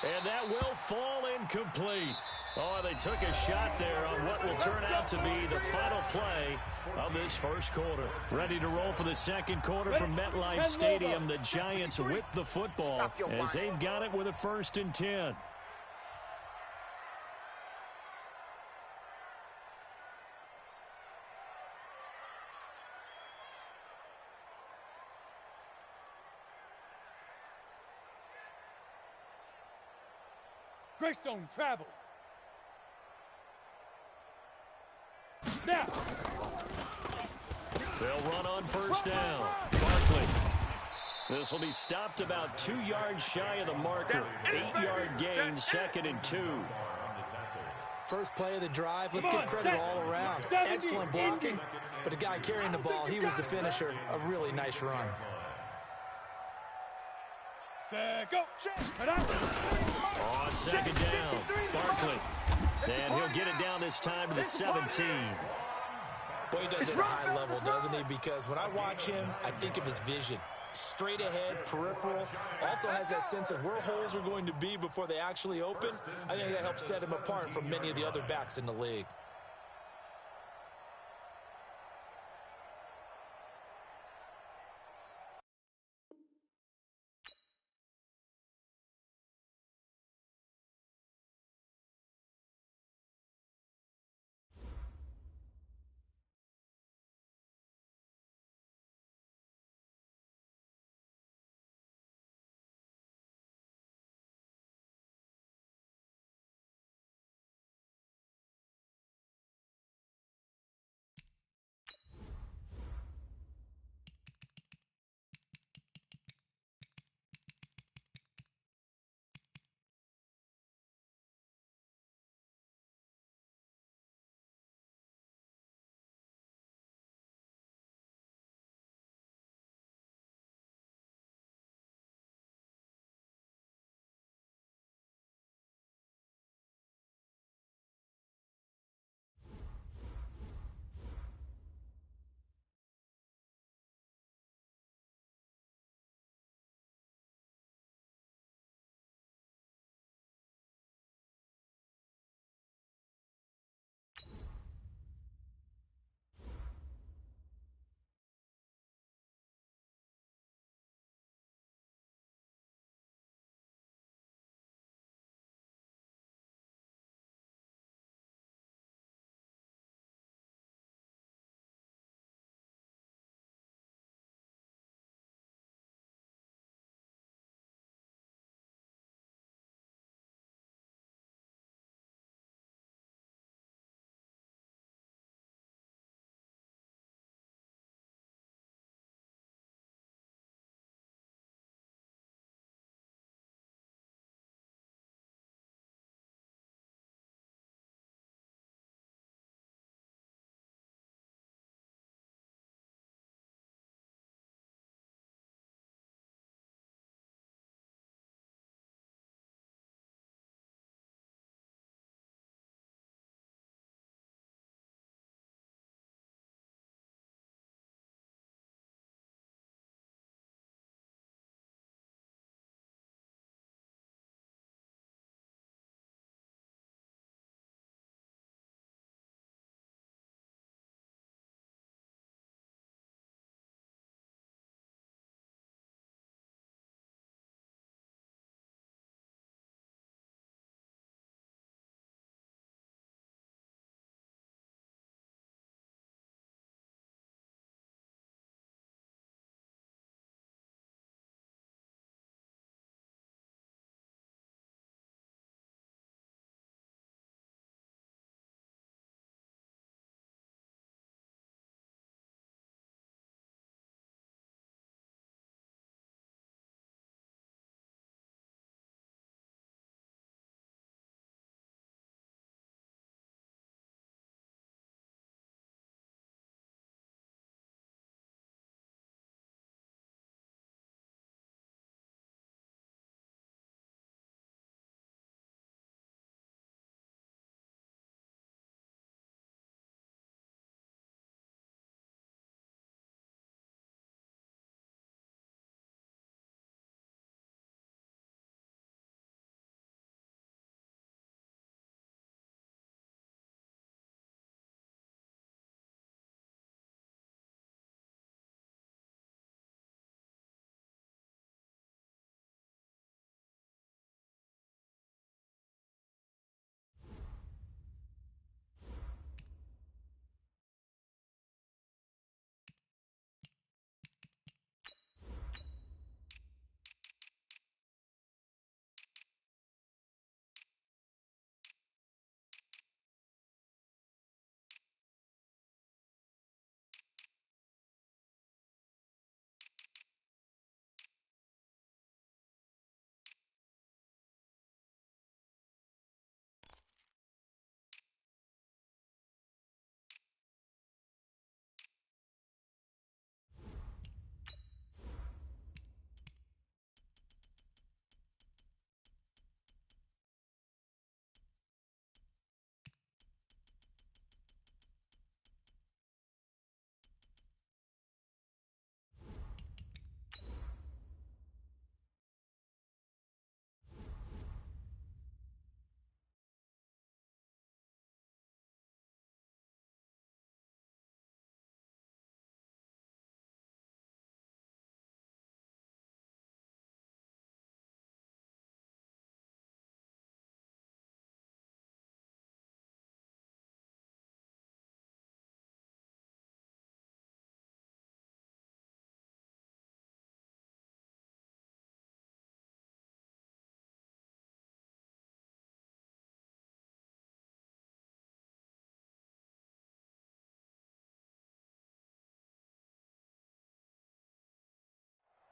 A: And that will fall incomplete. Oh, they took a shot there on what will turn out to be the final play of this first quarter. Ready to roll for the second quarter from MetLife Stadium. The Giants with the football as they've got it with a 1st and 10.
F: Greystone travel. Now.
A: They'll run on first down. Barkley. This will be stopped about 2 yards shy of the marker. 8-yard gain, 2nd and 2.
E: First play of the drive. Let's give credit all around. Excellent blocking. But the guy carrying the ball, he was the finisher. A really nice run.
F: Go.
A: On 2nd down, Barkley. And he'll get it down this time to the 17.
E: Boy, he does it at a high level, doesn't he? Because when I watch him, I think of his vision. Straight ahead, peripheral. Also has that sense of where holes are going to be before they actually open. I think that helps set him apart from many of the other backs in the league.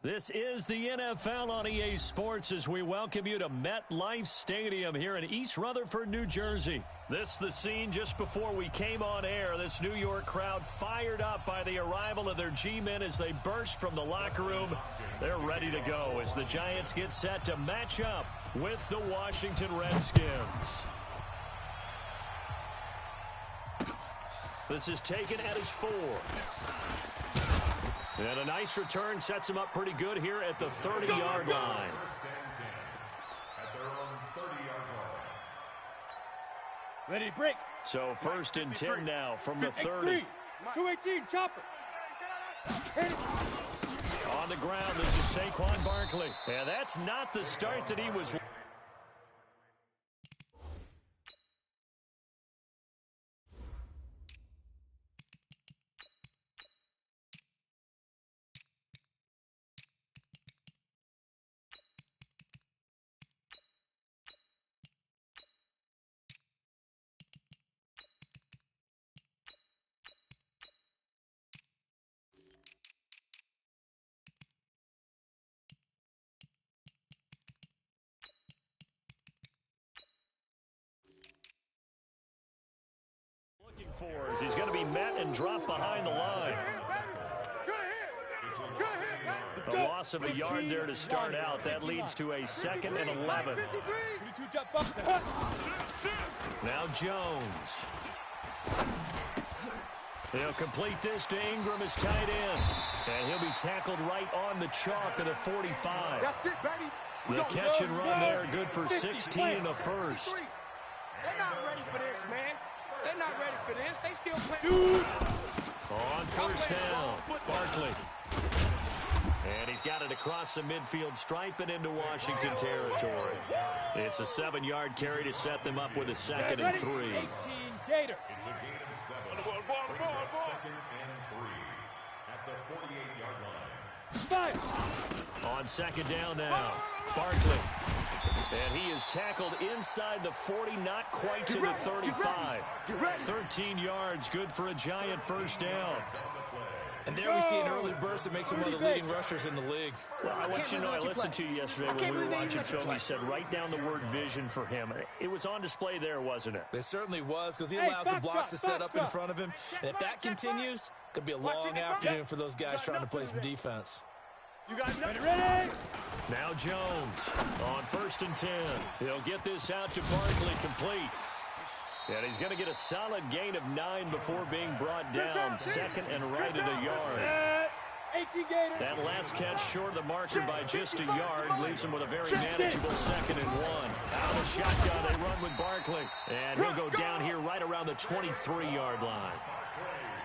A: This is the NFL on EA Sports as we welcome you to MetLife Stadium here in East Rutherford, New Jersey. This is the scene just before we came on air. This New York crowd fired up by the arrival of their G-men as they burst from the locker room. They're ready to go as the Giants get set to match up with the Washington Redskins. This is taken at his 4. And a nice return sets him up pretty good here at the 30-yard line.
F: Ready to break.
A: So first and 10 now from the 30.
F: 218, chopper.
A: On the ground, this is Saquon Barkley. And that's not the start that he was... for as he's going to be met and dropped behind the line. The loss of a yard there to start out. That leads to a 2nd and 11. Now Jones. He'll complete this to Ingram as tight end. And he'll be tackled right on the chalk of the 45.
F: That's it, baby.
A: The catch and run there, good for 16 and a first.
F: They're not ready for this, man. They're not ready for this. They still play.
A: On first down, Barkley. And he's got it across the midfield stripe and into Washington territory. It's a 7-yard carry to set them up with a 2nd and 3.
F: 18 Gator.
B: It's a gain of 7. Second and 3 at the 48-yard line.
A: On second down now, Barkley. And he is tackled inside the 40, not quite to the 35. 13 yards, good for a Giant first down.
E: And there we see an early burst that makes him one of the leading rushers in the league.
A: Well, I want you to know, I listened to you yesterday when we were watching film. You said write down the word vision for him. It was on display there, wasn't it?
E: It certainly was, because he allows the blocks to set up in front of him. And if that continues, it could be a long afternoon for those guys trying to play some defense.
F: You got ready?
A: Now Jones on first and 10. He'll get this out to Barkley, complete. And he's going to get a solid gain of 9 before being brought down. 2nd and right at a yard. That last catch short of the marker by just a yard leaves him with a very manageable 2nd and 1. Out of the shotgun, they run with Barkley. And he'll go down here right around the 23-yard line.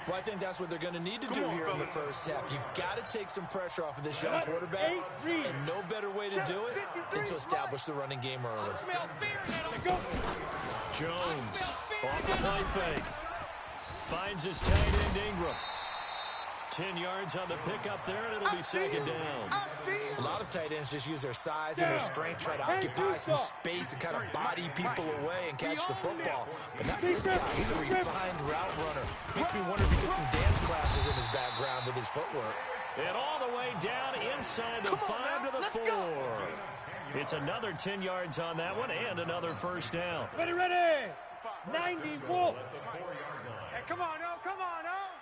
E: Well, I think that's what they're going to need to do here in the first half. You've got to take some pressure off of this young quarterback, and no better way to do it than to establish the running game early.
A: Jones off the play fake. Finds his tight end Ingram. 10 yards on the pickup there, and it'll be second down.
E: A lot of tight ends just use their size and their strength, try to occupy some space and kind of body people away and catch the football. But not this guy. He's a refined route runner. Makes me wonder if he took some dance classes in his background with his footwork.
A: And all the way down inside the 5 to the 4. It's another 10 yards on that one and another first down.
F: Ready, ready. 90 Wolf. Hey, come on, oh, come on, oh.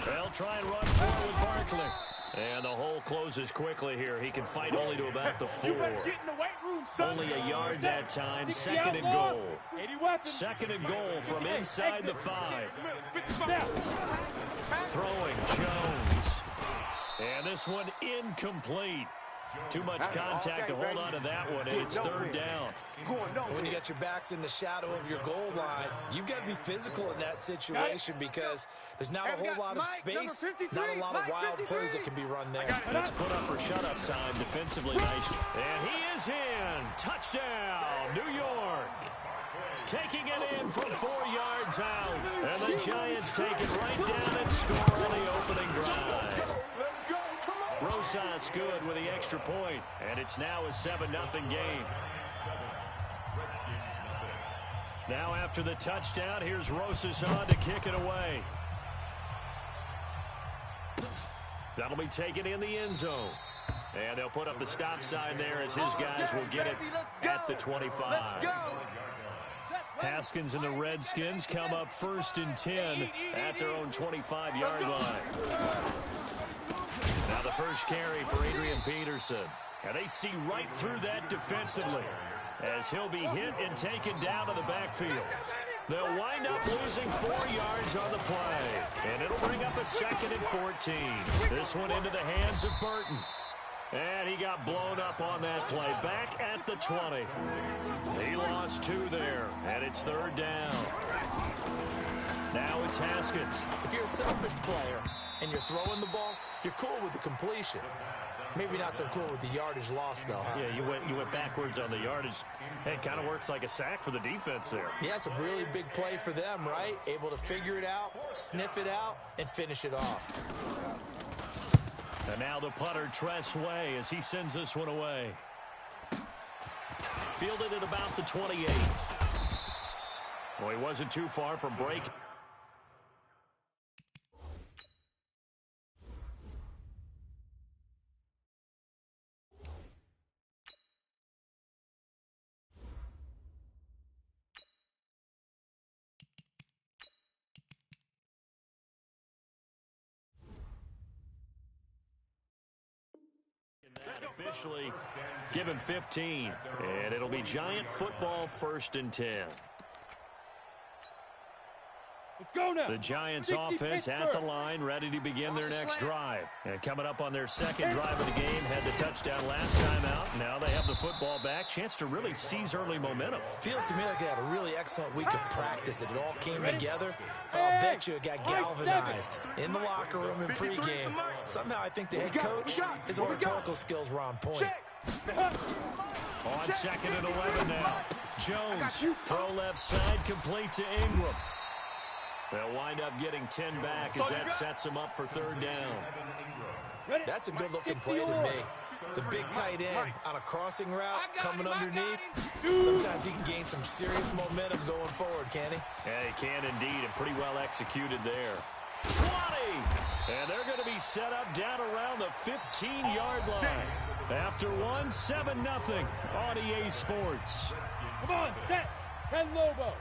A: They'll try and run forward with Barkley. And the hole closes quickly here. He can fight only to about the 4. Only a yard that time. 2nd and goal. 2nd and goal from inside the 5. Throwing Jones. And this one incomplete. Too much contact to hold on to that one, and it's 3rd down.
E: When you got your backs in the shadow of your goal line, you've got to be physical in that situation because there's not a whole lot of space, not a lot of wild plays that can be run there.
A: Let's put up or shut up time defensively. Nice. And he is in. Touchdown, New York. Taking it in from 4 yards out. And the Giants take it right down and score on the opening drive. Rosas good with the extra point, and it's now a 7-0 game. Now after the touchdown, here's Rosas on to kick it away. That'll be taken in the end zone. And they'll put up the stop sign there as his guys will get it at the 25. Haskins and the Redskins come up 1st and 10 at their own 25-yard line. Now the first carry for Adrian Peterson. And they see right through that defensively as he'll be hit and taken down to the backfield. They'll wind up losing 4 yards on the play. And it'll bring up a 2nd and 14. This one into the hands of Burton. And he got blown up on that play. Back at the 20. He lost 2 there. And it's 3rd down. Now it's Haskins.
E: If you're a selfish player and you're throwing the ball, you're cool with the completion. Maybe not so cool with the yardage loss, though, huh?
A: Yeah, you went backwards on the yardage. Hey, it kind of works like a sack for the defense there.
E: Yeah, it's a really big play for them, right? Able to figure it out, sniff it out, and finish it off.
A: And now the punter, Tress Way, as he sends this one away. Fielded at about the 28. Well, he wasn't too far from breaking. Officially given 15, and it'll be Giant football 1st and 10.
F: Let's go now.
A: The Giants offense at the line, ready to begin their next drive. And coming up on their 2nd drive of the game, had the touchdown last time out. Now they have the football back. Chance to really seize early momentum.
E: Feels to me like they had a really excellent week of practice. It all came together. But I'll bet you it got galvanized in the locker room in pregame. Somehow I think the head coach, his oratorical skills were on point.
A: On 2nd and 11 now. Jones, throw left side, complete to Ingram. They'll wind up getting 10 back as that sets him up for 3rd down.
E: That's a good-looking play to me. The big tight end on a crossing route coming underneath. Sometimes he can gain some serious momentum going forward, can he?
A: Yeah, he can indeed, and pretty well executed there. 20! And they're going to be set up down around the 15-yard line. After one, 7-0 on EA Sports.
F: Come on, set. 10 Lobo.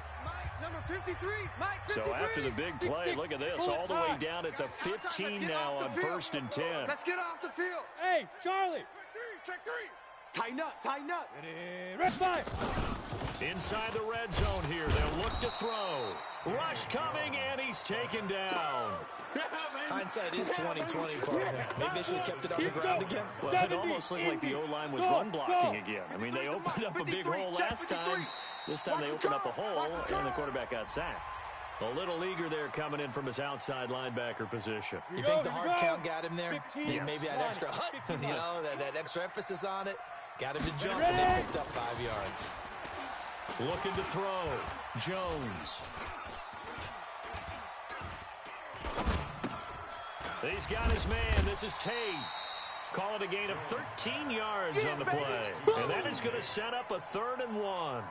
C: Number 53, Mike 53.
A: So after the big play, look at this, all the way down at the 15 now on 1st and 10.
C: Let's get off the field.
F: Hey, Charlie.
D: Check 3.
C: Tighten up, tighten up.
F: Red 5.
A: Inside the red zone here, they'll look to throw. Rush coming, and he's taken down.
E: Hindsight is 20/20, partner. Maybe they should have kept it on the ground again.
A: Well, it almost looked like the O-line was run blocking again. I mean, they opened up a big hole last time. This time they opened up a hole, and the quarterback got sacked. A little eager there coming in from his outside linebacker position.
E: You think the hard count got him there?
A: Yes.
E: Maybe that extra hut, you know, that extra emphasis on it. Got him to jump, and they picked up 5 yards.
A: Looking to throw. Jones. He's got his man. This is Tate. Call it a gain of 13 yards on the play. And that is going to set up a 3rd and 1.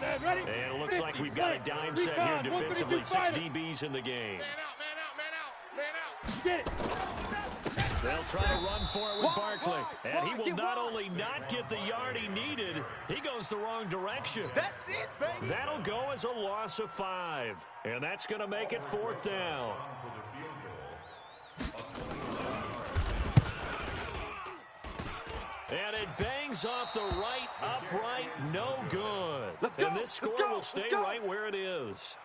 A: And it looks like we've got a dime set here defensively. 6 DBs in the game.
D: Man out, man out, man out, man out.
F: Get it.
A: They'll try to run for it with Barkley. And he will not only not get the yard he needed, he goes the wrong direction.
C: That's it, baby.
A: That'll go as a loss of 5. And that's going to make it 4th down. And it bangs off the right upright, no good. And this score will stay right where it is.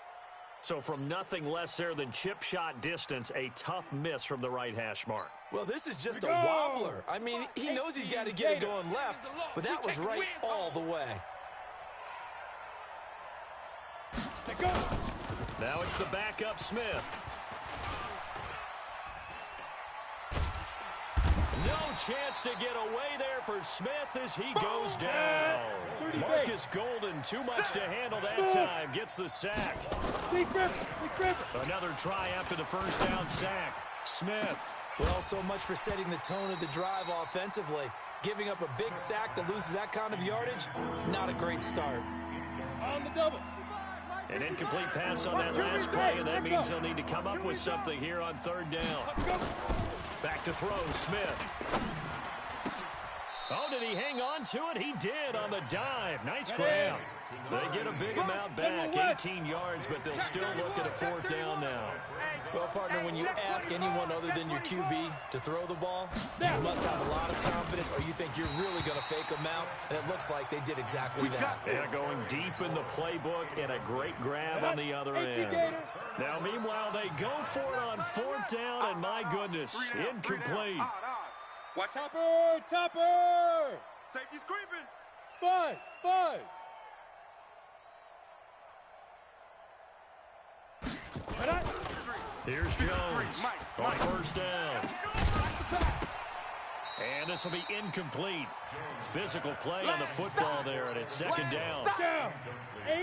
A: So from nothing less there than chip shot distance, a tough miss from the right hash mark.
E: Well, this is just a wobbler. I mean, he knows he's got to get it going left, but that was right all the way.
A: Now it's the backup Smith. No chance to get away there for Smith as he goes down. Marcus Golden, too much to handle that time, gets the sack. Another try after the first down sack. Smith.
E: Well, so much for setting the tone of the drive offensively. Giving up a big sack that loses that kind of yardage, not a great start.
F: On the double.
A: An incomplete pass on that last play, and that means they'll need to come up with something here on 3rd down. Back to throw, Smith. Oh, did he hang on to it? He did on the dive. Nice grab. They get a big amount back, 18 yards, but they'll still look at a fourth down now.
E: Well, partner, when you ask anyone other than your QB to throw the ball, you must have a lot of confidence, or you think you're really going to fake them out, and it looks like they did exactly that.
A: Yeah, going deep in the playbook and a great grab on the other end. Now, meanwhile, they go for it on fourth down, and my goodness, incomplete.
F: Watch Topper! Safety's creeping. Buzz!
A: Here's Jones on first down. And this will be incomplete. Physical play on the football there, and it's second down.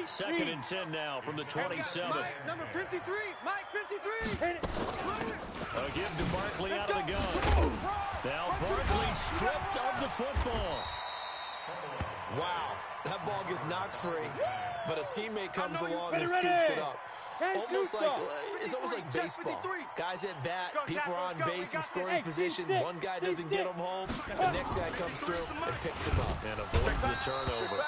A: Second and 10 now from the 27.
C: Number 53, Mike 53.
A: A give to Barkley out of the gun. Now Barkley stripped of the football.
E: Wow, that ball gets knocked free, but a teammate comes along and scoops it up. It's almost like baseball. Guys at bat, people are on base in scoring position. One guy doesn't get him home. The next guy comes through and picks him up.
A: And avoids the turnover.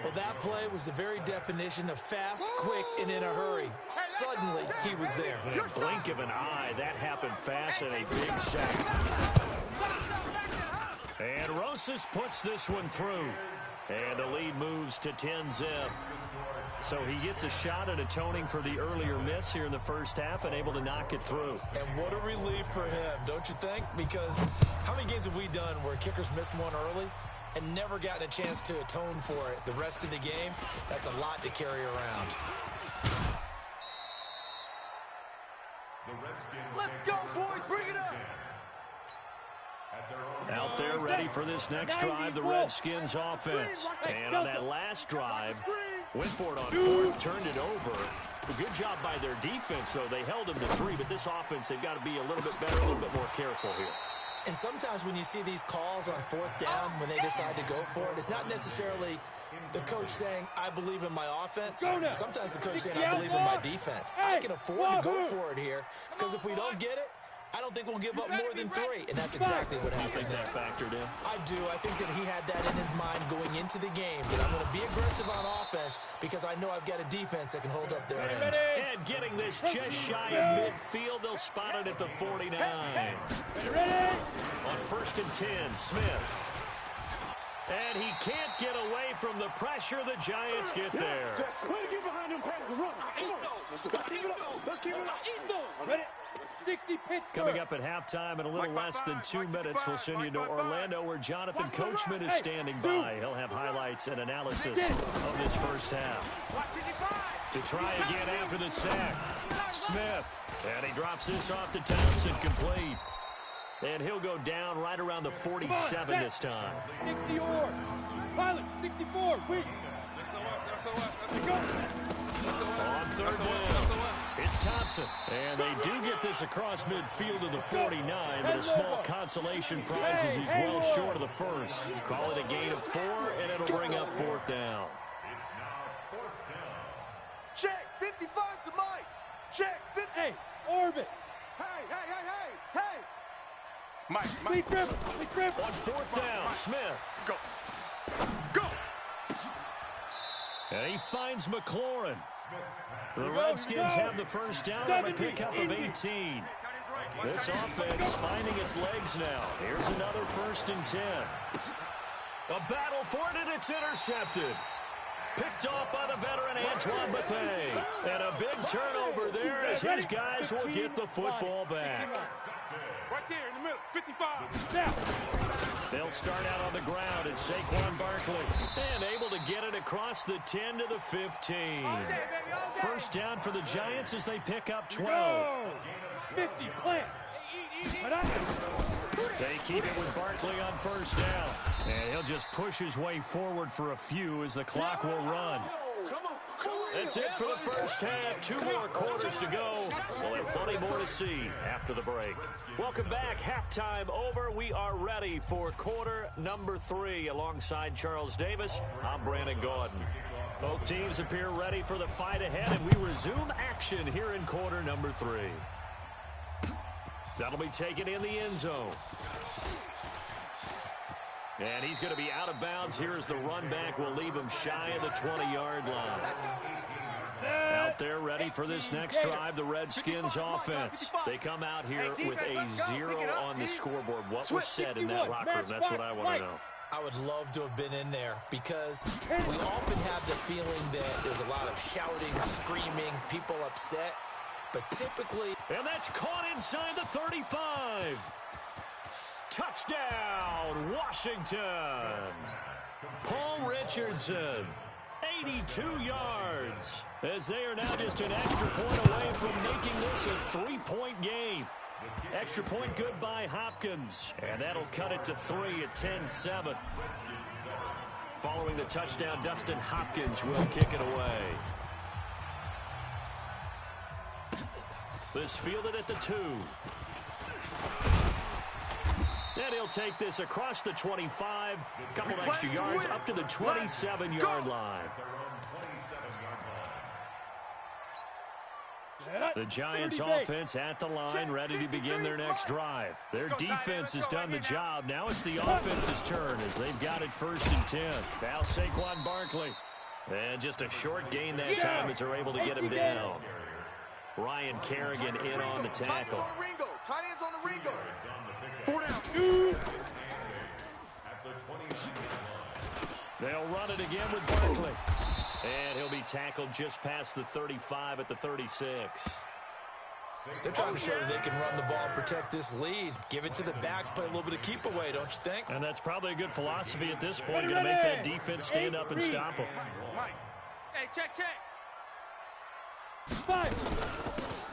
E: Well, that play was the very definition of fast, quick, and in a hurry. Suddenly, he was there.
A: In a blink of an eye, that happened fast and a big sack. And Rosas puts this one through. And the lead moves to 10-zip. So he gets a shot at atoning for the earlier miss here in the first half and able to knock it through.
E: And what a relief for him, don't you think? Because how many games have we done where kickers missed one early and never gotten a chance to atone for it the rest of the game? That's a lot to carry around.
F: Let's go, boys. Bring it up.
A: Out there ready for this next drive, the Redskins offense. And on that last drive, went for it on fourth, turned it over. A good job by their defense, though. They held them to 3, but this offense, they've got to be a little bit better, a little bit more careful here.
E: And sometimes when you see these calls on fourth down, when they decide to go for it, it's not necessarily the coach saying, I believe in my offense. Sometimes the coach saying, I believe in my defense. I can afford to go for it here, because if we don't get it, I don't think we'll give up more than 3, and that's exactly what happened there.
A: That factored in?
E: I do. I think that he had that in his mind going into the game, that I'm going to be aggressive on offense because I know I've got a defense that can hold up their end.
A: And getting this just shy of midfield, they'll spot it at the 49. On first and 10, Smith. And he can't get away from the pressure. The Giants get there.
F: Way to get behind them passes and run. Let's keep it up. Let's keep it up. Ready? 60 pitch.
A: Coming up at halftime in a little less than 2 minutes, we'll send you to Orlando where Jonathan Coachman is standing by. He'll have highlights and analysis of this first half. To try again after the sack, Smith. And he drops this off to Townsend, complete. And he'll go down right around the 47 this time.
F: 60 or pilot 64. Wait.
A: On third down, it's Thompson. And they do get this across midfield to the 49, but a small consolation prize as he's well short of the first. Call it a gain of 4, and it'll bring up fourth down.
F: Check 55 to Mike. Check 50. Hey, orbit. Hey. Mike.
A: On fourth down, Smith.
F: Go.
A: And he finds McLaurin. The Redskins have the first down on a pickup of 18. This offense finding its legs now. Here's another first and 10. A battle for it, and it's intercepted. Picked off by the veteran Antoine Bethea. And a big turnover there as his guys will get the football back.
F: Right there in the middle, 55. Now.
A: They'll start out on the ground at Saquon Barkley. And able to get it across the 10 to the 15. First down for the Giants as they pick up 12.
F: 50, plant.
A: They keep it with Barkley on first down. And he'll just push his way forward for a few as the clock will run. That's it for the first half. 2 more quarters to go. We'll have plenty more to see after the break. Welcome back. Halftime over. We are ready for quarter number 3. Alongside Charles Davis, I'm Brandon Gordon. Both teams appear ready for the fight ahead, and we resume action here in quarter number 3. That'll be taken in the end zone. And he's going to be out of bounds here as the run back will leave him shy of the 20-yard line. Out there ready for this next drive, the Redskins offense. They come out here with a 0 on the scoreboard. What was said in that locker room? That's what I want to know.
E: I would love to have been in there because we often have the feeling that there's a lot of shouting, screaming, people upset. But typically...
A: And that's caught inside the 35. Touchdown, Washington. Paul Richardson, 82 yards, as they are now just an extra point away from making this a 3-point game. Extra point good by Hopkins, and that'll cut it to 3 at 10-7. Following the touchdown, Dustin Hopkins will kick it away. This fielded at the 2. And he'll take this across the 25, couple extra yards up to the 27-yard line. The Giants offense at the line, ready to begin their next drive. Their defense has done the job. Now it's the offense's turn as they've got it 1st and 10. Now Saquon Barkley. And just a short gain that time as they're able to get him down. Ryan Kerrigan in on the tackle.
D: Tight ends on the Ringo. 4 down.
A: They'll run it again with Barkley. And he'll be tackled just past the 35 at the 36.
E: They're trying to show that they can run the ball and protect this lead. Give it to the backs, play a little bit of keep away, don't you think?
A: And that's probably a good philosophy at this point. Going to make that defense stand up and stop them.
F: Hey, check.
A: 5.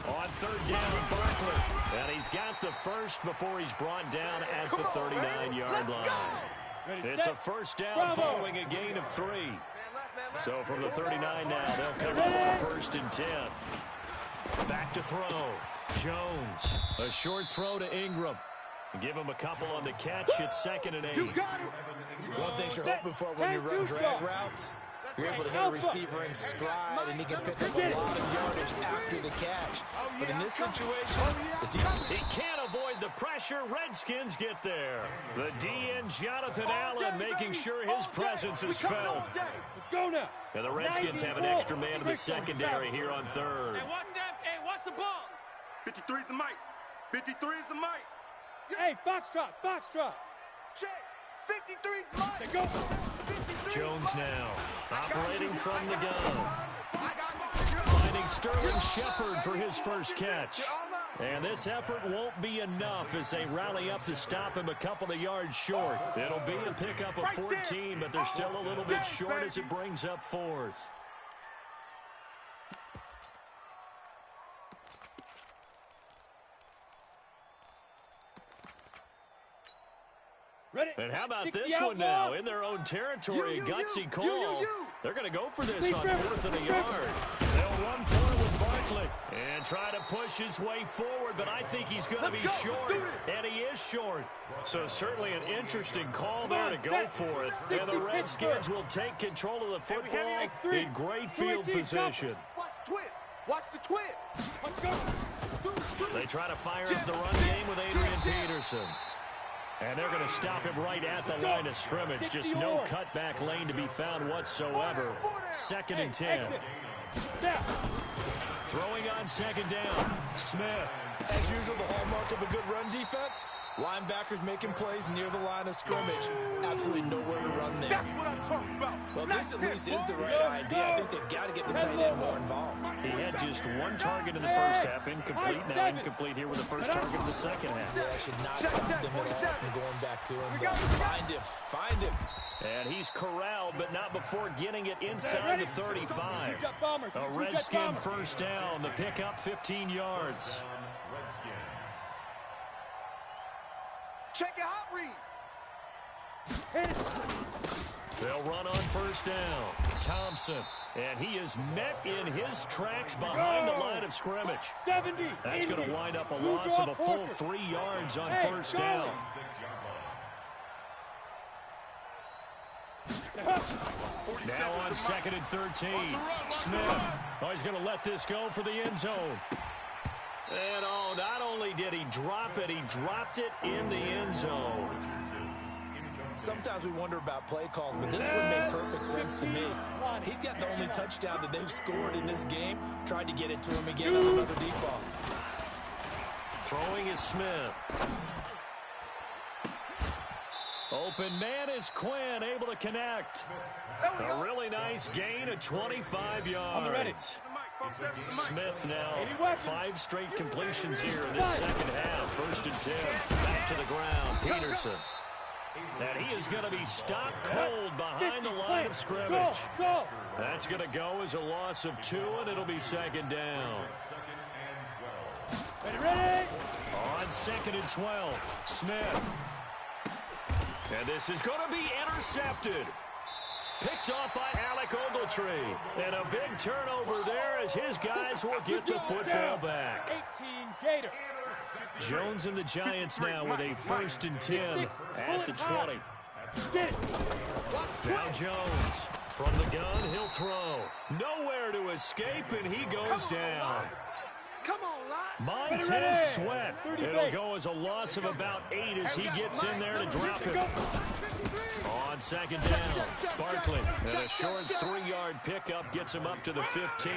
A: On 3rd down, Barkley. And he's got the first before he's brought down at the 39-yard line. It's a 1st down following a gain of 3. So from the 39 now, they'll come up on 1st and 10. Back to throw. Jones. A short throw to Ingram. Give him a couple on the catch. It's 2nd and 8.
E: One thing you're hoping for when you run drag routes, you're able to hit a receiver in stride, and he can pick up a lot of yardage after the catch. But in this situation,
A: he can't avoid the pressure. Redskins get there. The DN, Jonathan Allen, making sure his presence is felt.
F: Let's go now.
A: And the Redskins have an extra man in the secondary here on 3rd.
F: Hey, watch that. Hey, watch the ball.
D: 53 is the mic. 53 is the mic.
F: Hey, Foxtrot.
D: Check. 53 is the mic.
F: Go.
A: Jones now, operating from the gun. Finding Sterling Shepard for his first catch. And this effort won't be enough as they rally up to stop him a couple of yards short. It'll be a pickup of 14, but they're still a little bit short as it brings up 4th. And how about this one now? In their own territory, a gutsy call. They're going to go for this on 4th and a yard. They'll run for it with Barkley and try to push his way forward, but I think he's going to be short, and he is short. So certainly an interesting call there to go for it. And the Redskins will take control of the football in great field position.
D: Watch the twist.
A: They try to fire up the run game with Adrian Peterson. And they're going to stop him right at the line of scrimmage. Just no cutback lane to be found whatsoever. 2nd and 10. Throwing on 2nd down. Smith.
E: as usual, the hallmark of a good run defense, linebackers making plays near the line of scrimmage. Absolutely nowhere to run there.
D: That's what I'm talking about.
E: Well, this at least is the right idea. I think they've got to get the tight end more involved.
A: He had just one target in the first half, incomplete. Now incomplete here with the first target in the second half.
E: Yeah, should not stop them at all from going back to him. But find him.
A: And he's corralled, but not before getting it inside the 35. A Redskin first down. The pickup 15 yards.
D: Check it out, Reed.
A: They'll run on first down. Thompson. And he is met in his tracks behind the line of scrimmage. That's going to wind up a loss of a full 3 yards on first down. Now on 2nd and 13. Smith. Oh, he's going to let this go for the end zone. And oh, not only did he drop it, he dropped it in the end zone.
E: Sometimes we wonder about play calls, but this one made perfect sense to me. He's got the only touchdown that they've scored in this game. Tried to get it to him again on another deep ball.
A: Throwing is Smith. Open man is Quinn, able to connect. A really nice gain of 25 yards. Smith now 5 straight completions here in this second half. 1st and 10. Back to the ground. Peterson. And he is going to be stopped cold behind the line of scrimmage. That's going to go as a loss of 2, and it'll be 2nd down.
F: Ready?
A: On 2nd and 12, Smith. And this is going to be intercepted. Picked off by Alec Ogletree. And a big turnover there as his guys will get the football back.
F: 18 Gator.
A: Jones and the Giants now with a 1st and 10 at the 20. Now Jones from the gun, he'll throw. Nowhere to escape, and he goes down.
C: Come on, Lot.
A: Montez Sweat. It'll go as a loss of about 8 as he gets in there to drop it. On 2nd down, Barkley. And a short 3-yard pickup gets him up to the 15.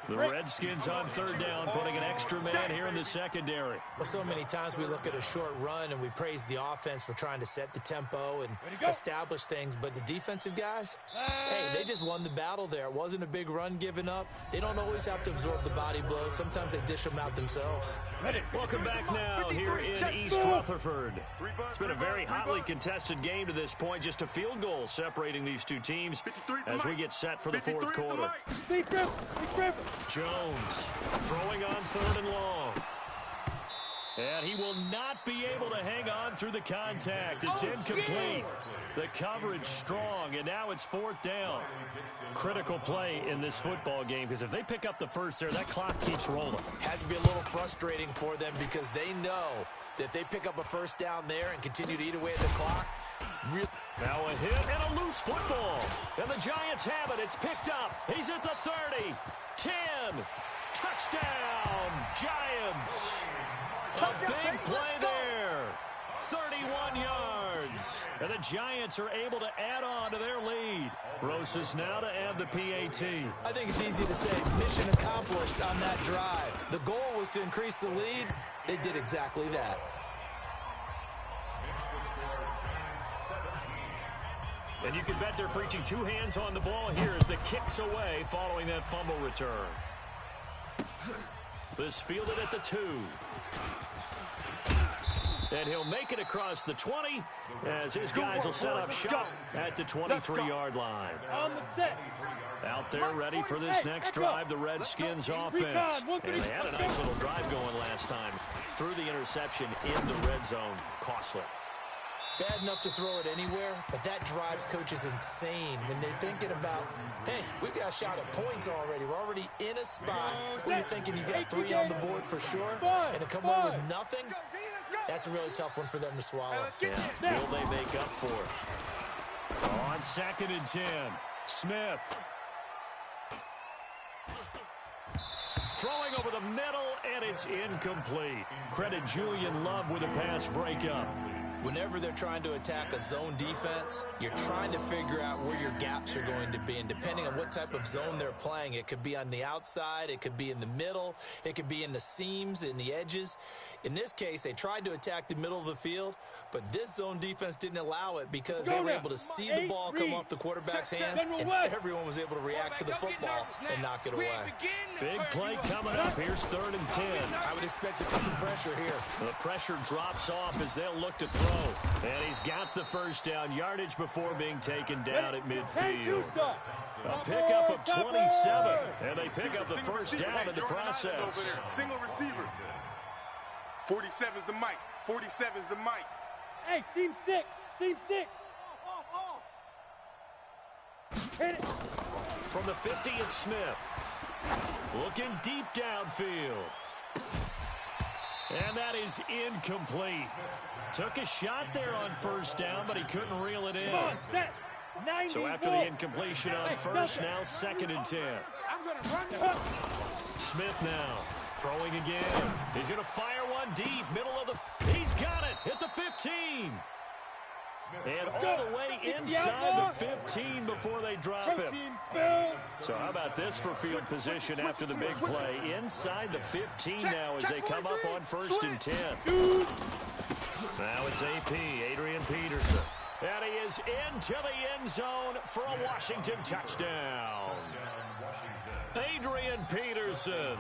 A: The Redskins on 3rd down, putting an extra man here in the secondary.
E: Well, so many times we look at a short run and we praise the offense for trying to set the tempo and establish things, but the defensive guys, hey, they just won the battle there. It wasn't a big run given up. They don't always have to absorb the body blows. Sometimes they dish them out themselves.
A: Welcome back now here in East Rutherford. It's been a very hotly contested game to this point. Just a field goal separating these two teams as we get set for the 4th quarter. Jones throwing on 3rd and long. And he will not be able to hang on through the contact. It's incomplete. The coverage strong, and now it's 4th down. Critical play in this football game, because if they pick up the first there, that clock keeps rolling.
E: Has to be a little frustrating for them because they know that they pick up a 1st down there and continue to eat away at the clock.
A: Now a hit and a loose football. And the Giants have it. It's picked up. He's at the 30. 10. Touchdown, Giants. A big play there. 31 yards. And the Giants are able to add on to their lead. Rosas now to add the PAT.
E: I think it's easy to say mission accomplished on that drive. The goal was to increase the lead. They did exactly that.
A: And you can bet they're preaching 2 hands on the ball here as the kick's away following that fumble return. This fielded at the 2. And he'll make it across the 20 as his guys will set up shop at the 23-yard line.
F: On the set.
A: Out there ready for this next drive, the Redskins offense. And they had a nice little drive going last time. Threw the interception in the red zone. Costly.
E: Bad enough to throw it anywhere, but that drives coaches insane when they're thinking about, hey, we've got a shot at points already. We're already in a spot where you're thinking you got 3 on the board for sure, and to come away with nothing, that's a really tough one for them to swallow.
A: Yeah, will they make up for it? On 2nd and 10, Smith. Throwing over the middle, and it's incomplete. Credit Julian Love with a pass breakup.
E: Whenever they're trying to attack a zone defense, you're trying to figure out where your gaps are going to be. And depending on what type of zone they're playing, it could be on the outside, it could be in the middle, it could be in the seams, in the edges. In this case, they tried to attack the middle of the field, but this zone defense didn't allow it because they were able to see the ball come off the quarterback's hands, and everyone was able to react to the football and knock it away.
A: Big play coming up. Here's 3rd and 10.
E: I would expect to see some pressure here.
A: The pressure drops off as they'll look to throw. And he's got the 1st down, yardage before being taken down at midfield. A pickup of 27, and they pick up the 1st down in the process.
D: Single receiver. 47's the mic. 47's the mic.
F: Hey, seam 6. Seam 6. Hit it.
A: From the 50, it's Smith. Looking deep downfield. And that is incomplete. Took a shot there on 1st down, but he couldn't reel it in.
F: Come on, set. 90
A: So after the incompletion on 1st, now 2nd and 10.
C: I'm going to run the
A: Smith now. Throwing again. He's going to fire one deep. Middle of the... He's got it. Hit the 15. And all the way inside the 15 before they drop him. So how about this for field position after the big play? Inside the 15 now as they come up on 1st and 10. Now it's AP, Adrian Peterson. And he is into the end zone for a Washington touchdown. Adrian Peterson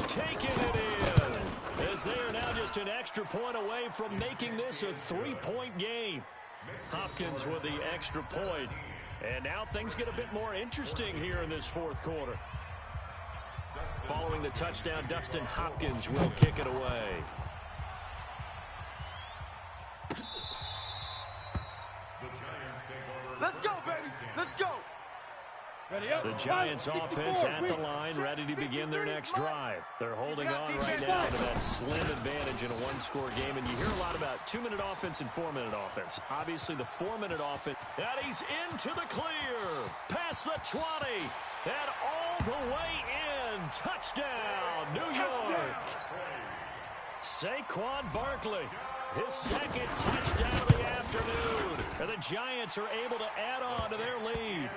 A: taking it in as they are now just an extra point away from making this a 3-point game. Hopkins with the extra point. And now things get a bit more interesting here in this 4th quarter. Following the touchdown, Dustin Hopkins will kick it away.
C: Let's go, baby. Let's go.
A: The Giants offense at the line, ready to begin their next drive. They're holding on right now to that slim advantage in a 1-score game. And you hear a lot about 2-minute offense and 4-minute offense. Obviously, the 4-minute offense. And he's into the clear. Past the 20. And all the way in. Touchdown, New York. Saquon Barkley. His 2nd touchdown of the afternoon. And the Giants are able to add on to their lead.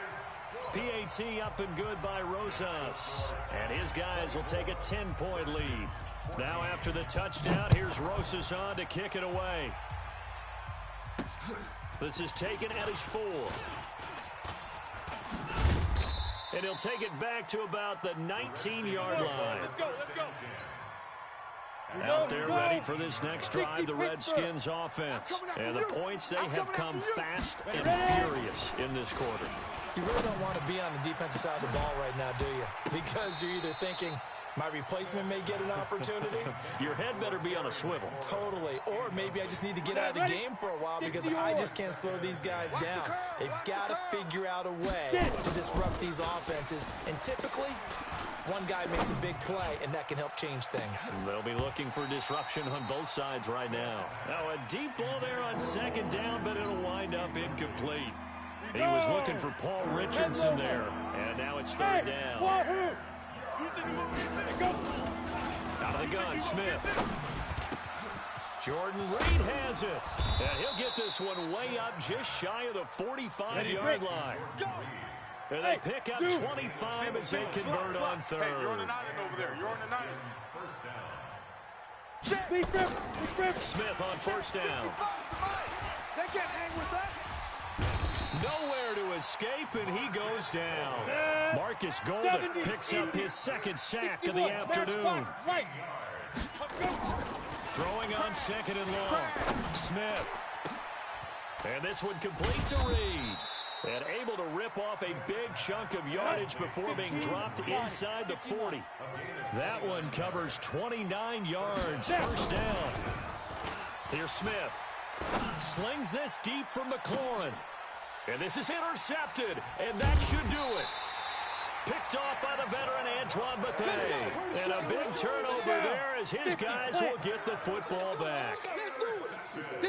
A: PAT up and good by Rosas. And his guys will take a 10-point lead. Now after the touchdown, here's Rosas on to kick it away. This is taken at his 4. And he'll take it back to about the 19-yard line.
C: Let's go.
A: Out there ready for this next drive, the Redskins offense. And the points, they have come fast and furious in this quarter.
E: You really don't want to be on the defensive side of the ball right now, do you? Because you're either thinking, my replacement may get an opportunity.
A: Your head better be on a swivel.
E: Totally. Or maybe I just need to get out of the game for a while because I just can't slow these guys down. They've got to figure out a way to disrupt these offenses. And typically, one guy makes a big play, and that can help change things.
A: They'll be looking for disruption on both sides right now. Now a deep ball there on 2nd down, but it'll wind up incomplete. He was looking for Paul Richardson there, and now it's 3rd down. Out of the gun, Smith. Jordan Reed has it, and he'll get this one way up just shy of the 45-yard line. And they pick up 25 as they convert on 3rd.
D: Hey, you're on the 9 over there. You're on the 9.
A: Smith on 1st down.
C: They can't hang with us.
A: Nowhere to escape, and he goes down. Marcus Golden picks up his 2nd sack of the afternoon. Throwing on 2nd and long. Smith. And this one complete to Reed. And able to rip off a big chunk of yardage before being dropped inside the 40. That one covers 29 yards. 1st down. Here's Smith. Slings this deep from McLaurin. And this is intercepted, and that should do it. Picked off by the veteran Antoine Bethea. And a big turnover there as his guys will get the football back.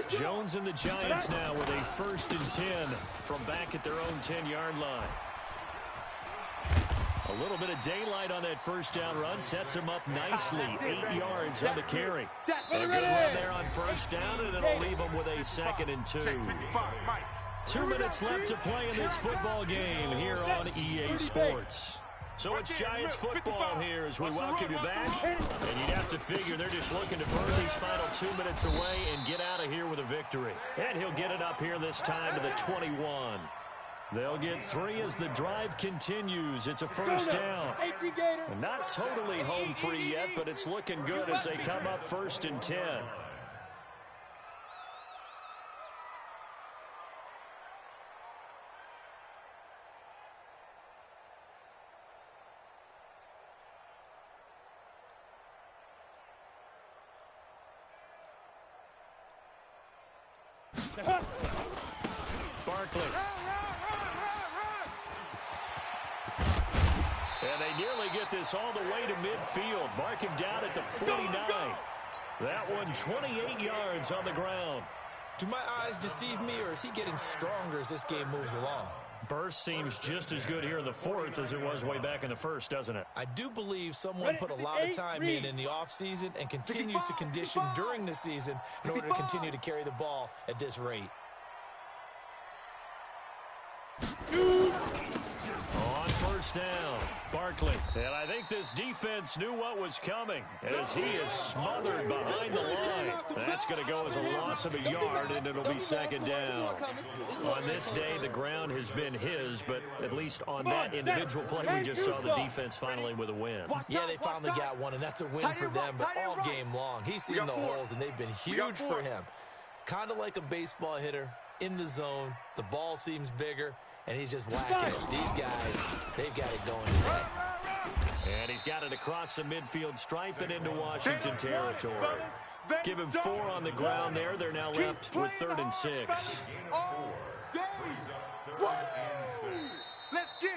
A: Jones and the Giants now with a 1st and 10 from back at their own 10-yard line. A little bit of daylight on that 1st down run sets him up nicely. 8 yards on the carry. A good run there on 1st down, and it'll leave him with a 2nd and 2. 2 minutes left to play in this football game here on EA Sports. So it's Giants football here as we welcome you back. And you'd have to figure they're just looking to burn these final 2 minutes away and get out of here with a victory. And he'll get it up here this time to the 21. They'll get 3 as the drive continues. It's a 1st down. And not totally home free yet, but it's looking good as they come up 1st and 10. Barkley. And they nearly get this all the way to midfield. Mark him down at the 49. That one 28 yards on the ground.
E: Do my eyes deceive me, or is he getting stronger as this game moves along?
A: burst seems just as good here in the fourth as it was way back in the first, doesn't it?
E: I do believe someone put a lot of time in the offseason and continues to condition during the season in order to continue to carry the ball at this rate.
A: On first down, Barkley. And I think this defense knew what was coming as he is smothered behind the line. That's going to go as a loss of a yard, and it'll be second down. On this day, the ground has been his, but at least on that individual play, we just saw the defense finally with a win.
E: Yeah, they finally got one, and that's a win for them, but all game long, he's seen the holes, and they've been huge for him. Kind of like a baseball hitter in the zone. The ball seems bigger, and he's just whacking it. These guys, they've got it going today.
A: And he's got it across the midfield stripe and into Washington territory. Give him 4 on the ground there. They're now left with 3rd and 6.
C: Let's get it.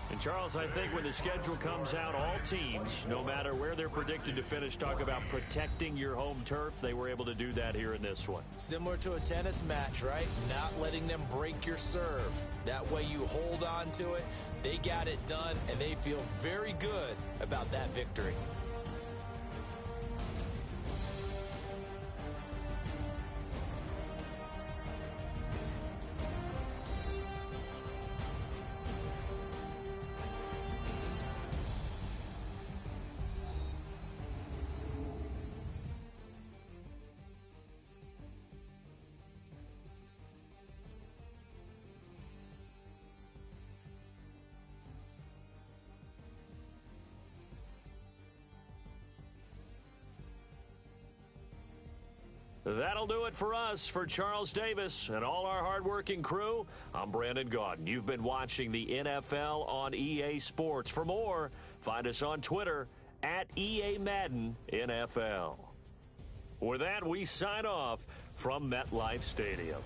A: And, Charles, I think when the schedule comes out, all teams, no matter where they're predicted to finish, talk about protecting your home turf. They were able to do that here in this one.
E: Similar to a tennis match, right? Not letting them break your serve. That way you hold on to it. They got it done, and they feel very good about that victory.
A: That'll do it for us. For Charles Davis and all our hardworking crew, I'm Brandon Gaudin. You've been watching the NFL on EA Sports. For more, find us on Twitter at EA Madden NFL. With that, we sign off from MetLife Stadium.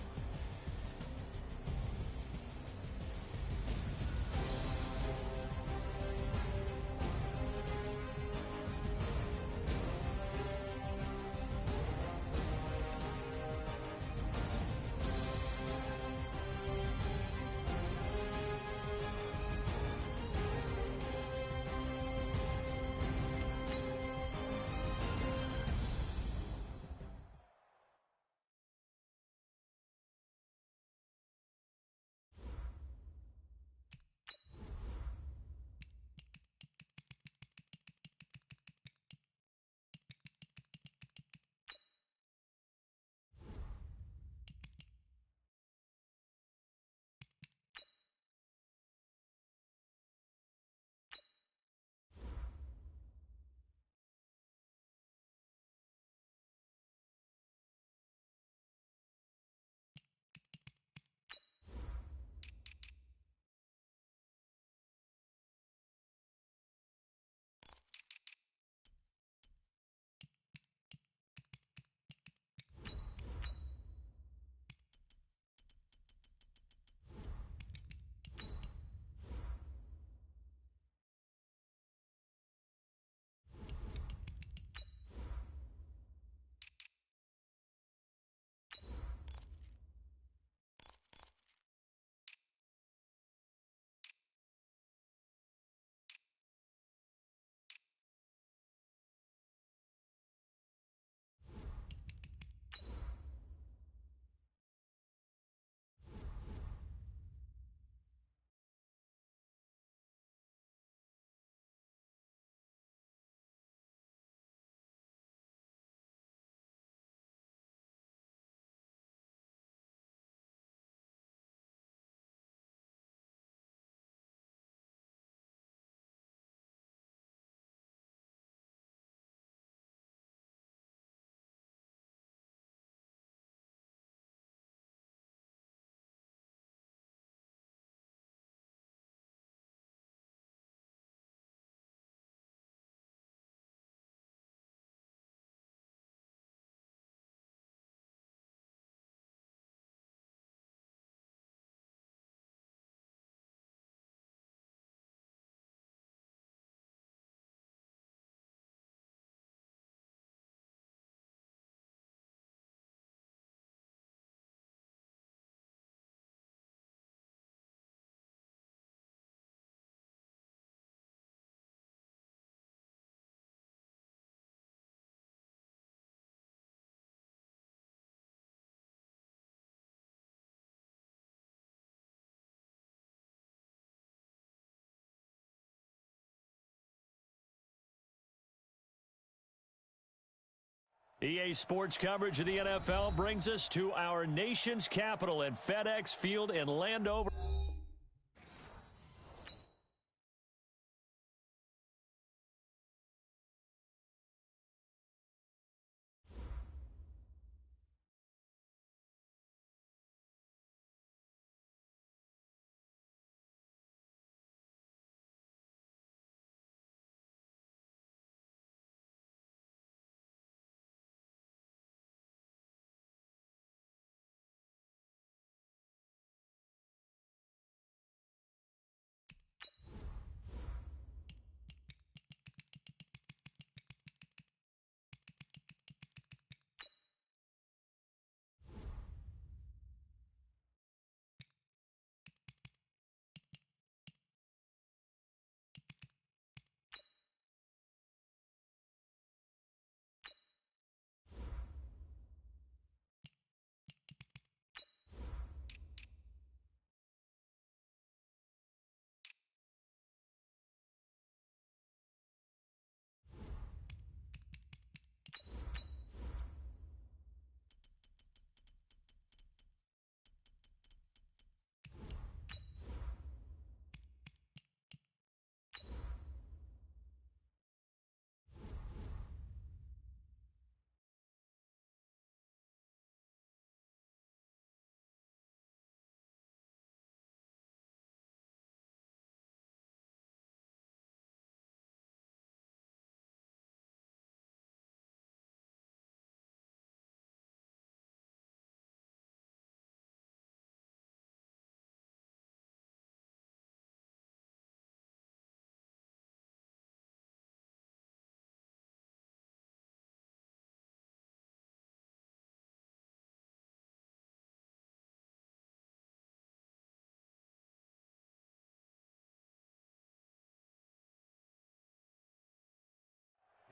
A: EA Sports coverage of the NFL brings us to our nation's capital at FedEx Field in Landover.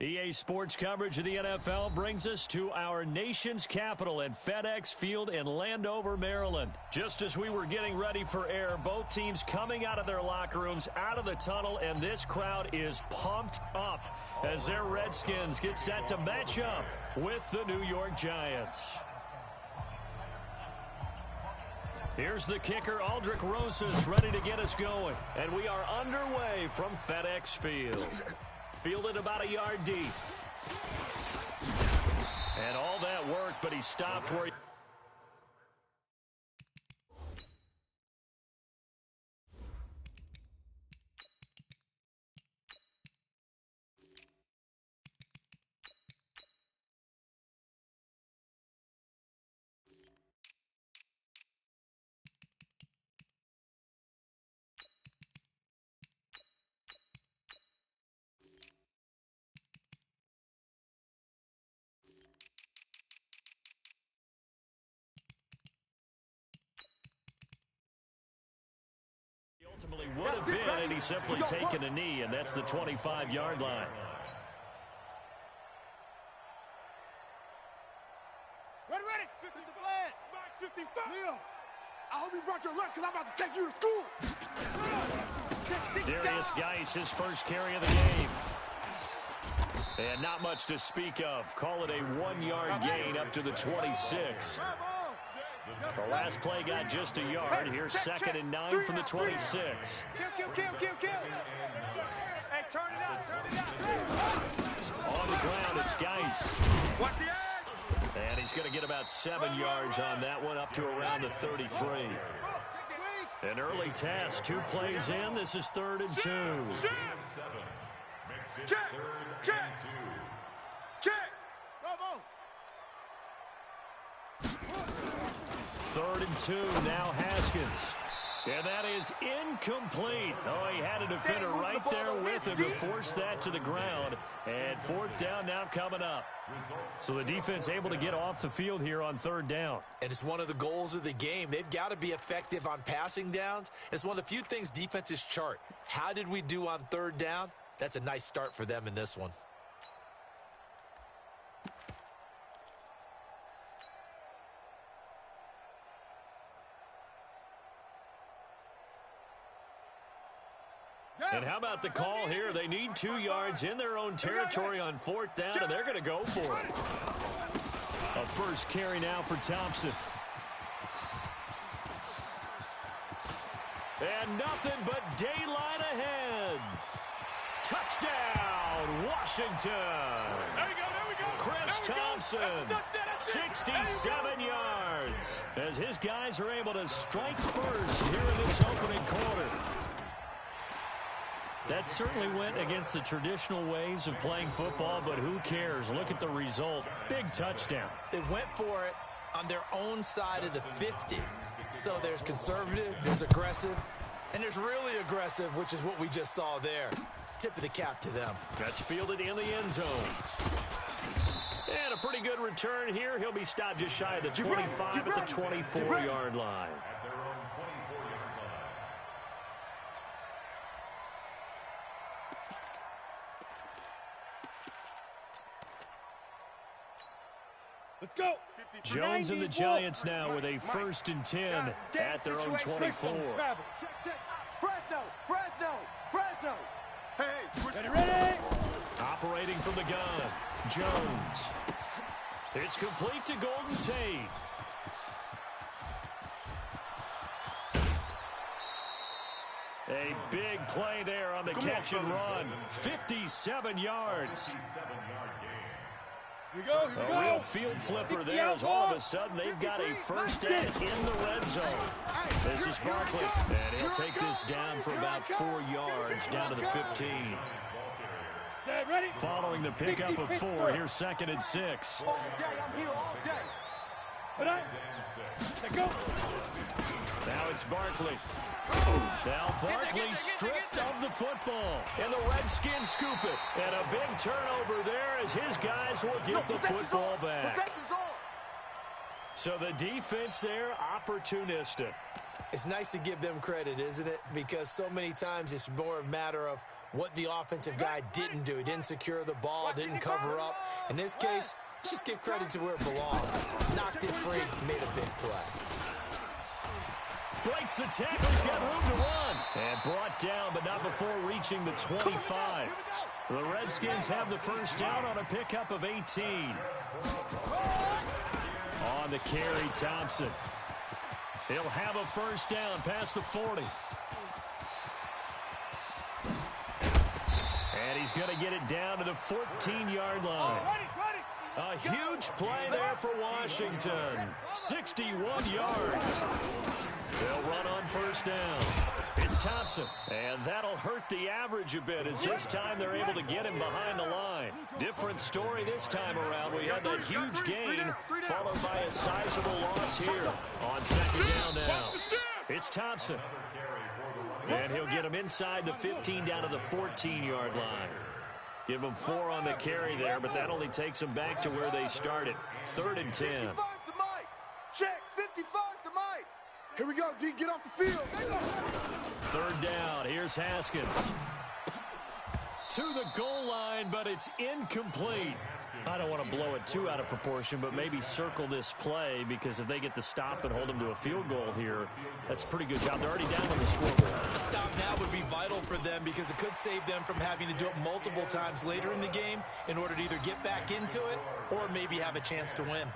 A: EA Sports coverage of the NFL brings us to our nation's capital at FedEx Field in Landover, Maryland. Just as we were getting ready for air, both teams coming out of their locker rooms, out of the tunnel, and this crowd is pumped up as their Redskins get set to match up with the New York Giants. Here's the kicker, Aldrich Rosas, ready to get us going. And we are underway from FedEx Field. Fielded about a yard deep. And all that worked, but he stopped where he... ultimately would have been, and he's simply taken a knee, and that's the 25-yard line.
C: Ready? 50 to flag. 55. Neil, I hope you brought your lunch because I'm about to take you to school.
A: Darius Geis, his first carry of the game. And not much to speak of. Call it a 1-yard gain up to the 26. The last play got just a yard. Here's 2nd and 9 from the 26.
F: Kill. Hey, turn it out.
A: On the ground, it's Geis.
F: Watch the edge.
A: And he's going to get about 7 yards on that one, up to around the 33. An early test, 2 plays in. This is 3rd and 2.
C: Check.
A: 3rd and 2, now Haskins. And that is incomplete. Oh, he had a defender right there with him to force that to the ground. And 4th down now coming up. So the defense able to get off the field here on 3rd down.
E: And it's one of the goals of the game. They've got to be effective on passing downs. It's one of the few things defenses chart. How did we do on 3rd down? That's a nice start for them in this one.
C: Down.
A: And how about the call here? They need 2 yards in their own territory on 4th down, and they're going to go for it. A first carry now for Thompson. And nothing but daylight ahead. Touchdown, Washington.
F: There we go.
A: Chris Thompson, 67 yards. As his guys are able to strike first here in this opening quarter. That certainly went against the traditional ways of playing football, but who cares? Look at the result. Big touchdown.
E: They went for it on their own side of the 50. So there's conservative, there's aggressive, and there's really aggressive, which is what we just saw there. Tip of the cap to them.
A: That's fielded in the end zone. And a pretty good return here. He'll be stopped just shy of the 25 at the 24-yard line.
F: Let's go.
A: Jones and the Giants now with a 1st and 10 at their own 24.
F: Fresno.
C: Hey,
F: Ready?
A: Operating from the gun, Jones. It's complete to Golden Tate. A big play there on the catch and run. 57 yards.
F: Here we go.
A: A real field flipper there as all of a sudden they've got a first down in the red zone. This is Barkley, and he'll take this down for about 4 yards down to the 15.
F: Set, ready?
A: Following the pickup of 4, here's 2nd and 6.
F: All day, I'm here all day. Sit down. Let go.
A: Now it's Barkley. Now Barkley stripped of the football. And the Redskins scoop it. And a big turnover there as his guys will get the football back. So the defense there, opportunistic.
E: It's nice to give them credit, isn't it? Because so many times it's more a matter of what the offensive guy didn't do. He didn't secure the ball, didn't cover up. In this case, let's just give credit to where it belongs. Knocked it free, made a big play.
A: Breaks the tackle, he's got room to run. And brought down, but not before reaching the 25. The Redskins have the first down on a pickup of 18. On the carry, Thompson. He'll have a first down past the 40. And he's going to get it down to the 14-yard line. A huge play there for Washington. 61 yards. They'll run on first down. It's Thompson. And that'll hurt the average a bit as this time they're able to get him behind the line. Different story this time around. We had that huge gain followed by a sizable loss here. On 2nd down now. It's Thompson. And he'll get him inside the 15 down to the 14-yard line. Give him 4 on the carry there, but that only takes them back to where they started. 3rd and 10.
C: 55 to Mike. Check, 55 to Mike. Here we go, D, get off the field.
A: 3rd down, here's Haskins. To the goal line, but it's incomplete. I don't want to blow it too out of proportion, but maybe circle this play because if they get the stop and hold them to a field goal here, that's a pretty good job. They're already down on the scoreboard.
E: A stop now would be vital for them because it could save them from having to do it multiple times later in the game in order to either get back into it or maybe have a chance to win.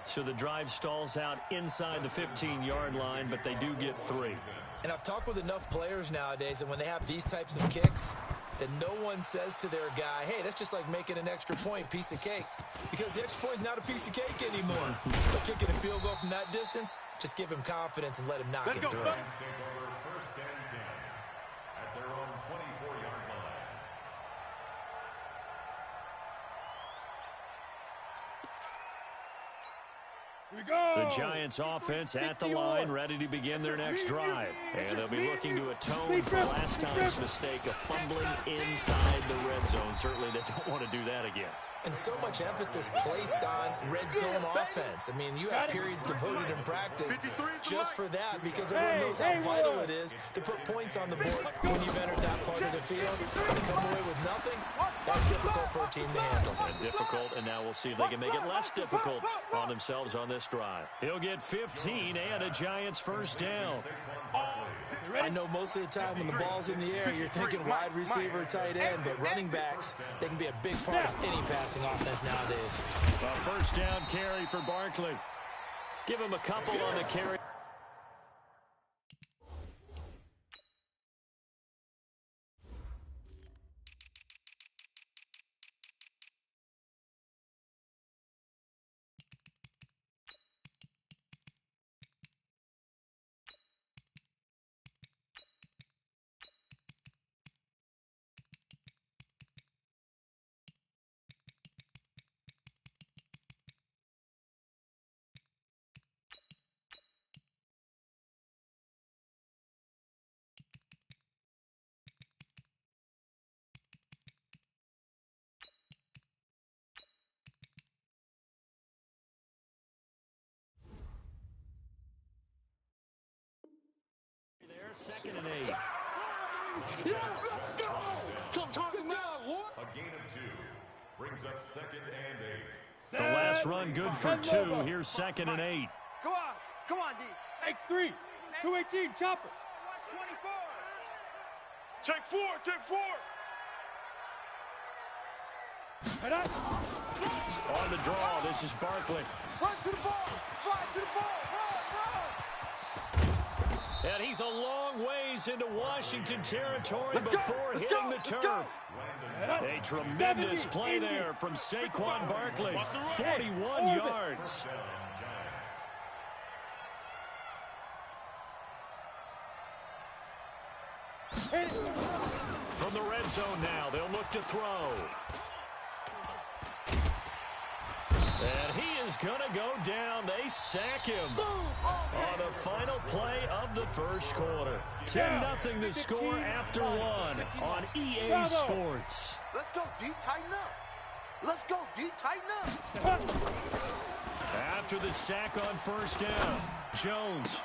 A: So the drive stalls out inside the 15-yard line, but they do get 3.
E: And I've talked with enough players nowadays, and when they have these types of kicks, that no one says to their guy, hey, that's just like making an extra point, piece of cake. Because the extra point is not a piece of cake anymore. But kicking a field goal from that distance, just give him confidence and let him knock it through.
B: Take over 1st and 10 at their own 24-yard line.
F: Here we go.
A: The Giants offense at the line, ready to begin their next drive. And they'll be looking to atone for last time's mistake of fumbling inside the red zone. Certainly they don't want to do that again.
E: And so much emphasis placed on red zone offense. I mean, you have periods devoted in practice just for that because everyone knows how vital it is to put points on the board when you've entered that part of the field. And to come away with nothing, that's difficult for a team to handle.
A: And difficult, and now we'll see if they can make it less difficult on themselves on this drive. He'll get 15 and a Giants first down.
E: I know most of the time when the ball's in the air, you're thinking wide receiver, tight end, but running backs, they can be a big part of any passing offense nowadays.
A: A first down carry for Barkley. Give him a couple on the carry. Second and 8.
C: Yes, let's go! Come now, Lord.
B: A gain of 2 brings up 2nd and 8.
A: The last run good for 2. Here's 2nd and 8.
F: Come on, D. X3, 218, chopper.
D: Watch 24.
C: Check 4, check 4.
F: Head up.
A: On the draw, this is Barkley.
C: Run to the ball. Fly to the ball.
A: And he's a long ways into Washington territory before hitting the turf. A tremendous play there from Saquon Barkley. 41 yards. From the red zone now, they'll look to throw. And he is going to go down. They sack him on the final play of the first quarter. 10-0 the score after 1 on EA Sports.
C: Let's go, D. Tighten up. Let's go, D. Tighten up.
A: After the sack on first down, Jones.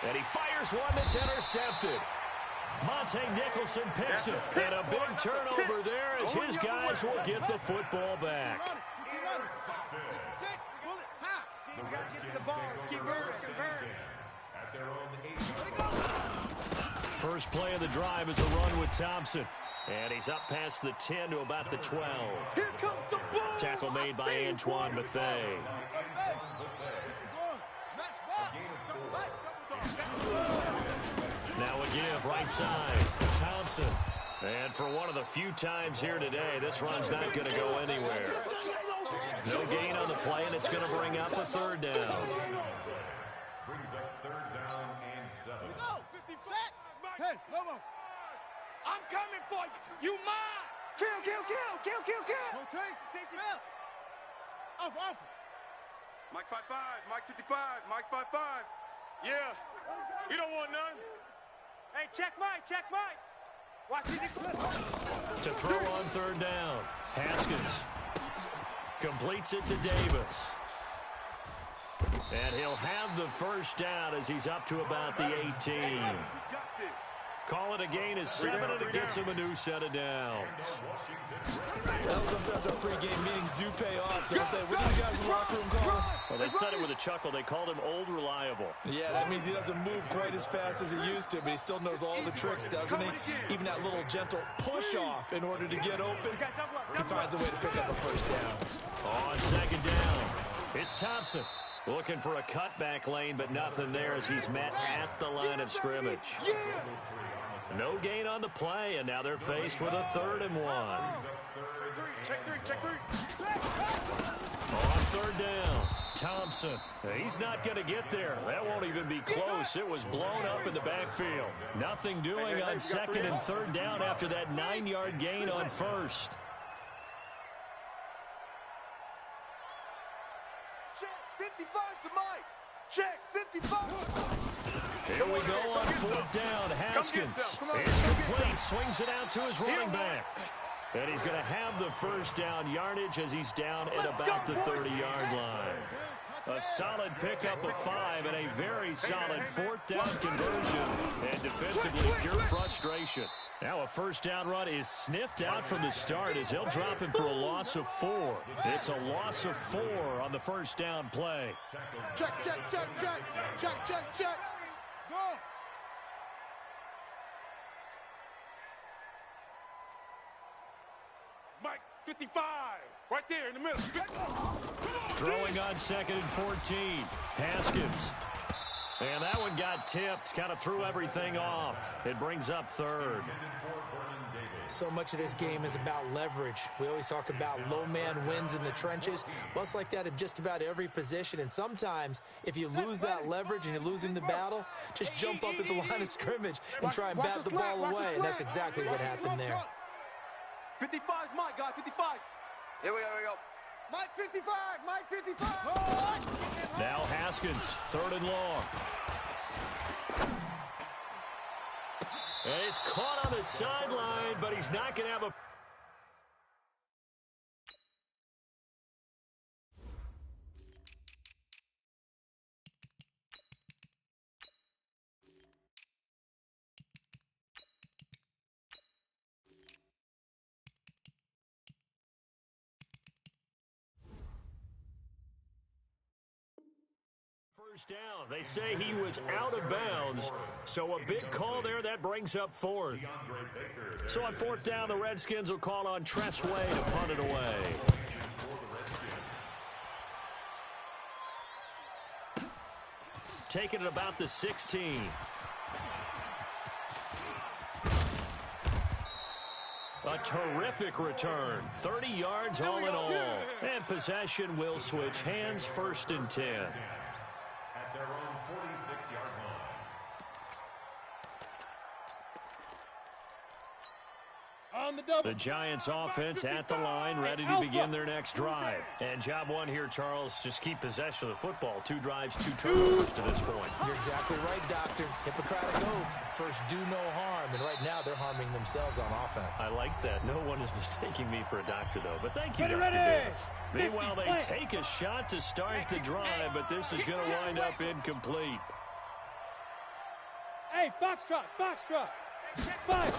A: And he fires one that's intercepted. Monte Nicholson picks it. And a big turnover there as his guys will get the football back. First play of the drive is a run with Thompson. And he's up past the 10 to about the 12.
C: Here comes the ball.
A: Tackle made by Antoine Bethea. Now a give, right side, Thompson. And for one of the few times here today, this run's not going to go anywhere. No gain on the play, and it's going to bring up a third down.
B: Brings up 3rd down and 7.
C: Go, 50 set. Hey, Lobo.
F: I'm coming for you. You mine.
C: Kill. Rotate. Spell. Off.
D: Mike 5-5, Mike 55, Mike 5-5.
F: Yeah. You don't want none. Hey, check Mike. Watch it.
A: To throw on third down, Haskins completes it to Davis. And he'll have the first down as he's up to about the 18. Call it a gain of 7, and it gets him a new set of downs.
E: Well, sometimes our pregame meetings do pay off, don't they? What do the guys in the locker room call him?
A: Well, they said it with a chuckle. They called him Old Reliable.
E: Yeah, that means he doesn't move quite as fast as he used to, but he still knows all the tricks, doesn't he? Even that little gentle push-off in order to get open, he finds a way to pick up a first down.
A: On second down, it's Thompson. Looking for a cutback lane, but nothing there as he's met at the line of scrimmage. No gain on the play, and now they're faced with a 3rd and 1.
C: Check three.
A: On third down, Thompson. He's not going to get there. That won't even be close. It was blown up in the backfield. Nothing doing on 2nd and 3rd down after that 9-yard gain on first.
C: Check 55 to Mike. Check 55.
A: Here we go on 4th down. Haskins is complete. Swings it out to his running back. And he's going to have the first down yardage as he's down at about the 30-yard line. A solid pickup of 5 and a very solid 4th down conversion. And defensively, pure frustration. Now a first down run is sniffed out from the start as they'll drop him for a loss of 4. It's a loss of 4 on the first down play.
C: Check. Go. Mike, 55. Right there in the middle.
A: Throwing on 2nd and 14. Haskins. And that one got tipped. Kind of threw everything off. It brings up 3rd.
E: So much of this game is about leverage. We always talk about low man wins in the trenches. Well, it's like that in just about every position. And sometimes, if you lose that leverage and you're losing the battle, just jump up at the line of scrimmage and try and bat the ball away. And that's exactly what happened there.
D: 55 is Mike, guys, 55. Here we go.
C: Mike 55, Mike 55.
A: Now Haskins, 3rd and long. And he's caught on the sideline, but he's not going to have a... First down. They say he was out of bounds, so a big call there. That brings up 4th. So on 4th down, the Redskins will call on Tressway to punt it away. Taking it about the 16. A terrific return. 30 yards all in all. And possession will switch hands, 1st and 10.
B: At their own 46-yard line.
F: On the double.
A: The Giants offense at the line, ready to begin their next drive. And job 1 here, Charles, just keep possession of the football. 2 drives, 2 turnovers to this point.
E: You're exactly right, Doctor. Hippocratic oath. First, do no harm. And right now, they're harming themselves on offense.
A: I like that. No one is mistaking me for a doctor, though. But thank you, Dr. Davis. Meanwhile, they take a shot to start the drive, but this is going to wind up incomplete.
F: Hey, Foxtrot. 5.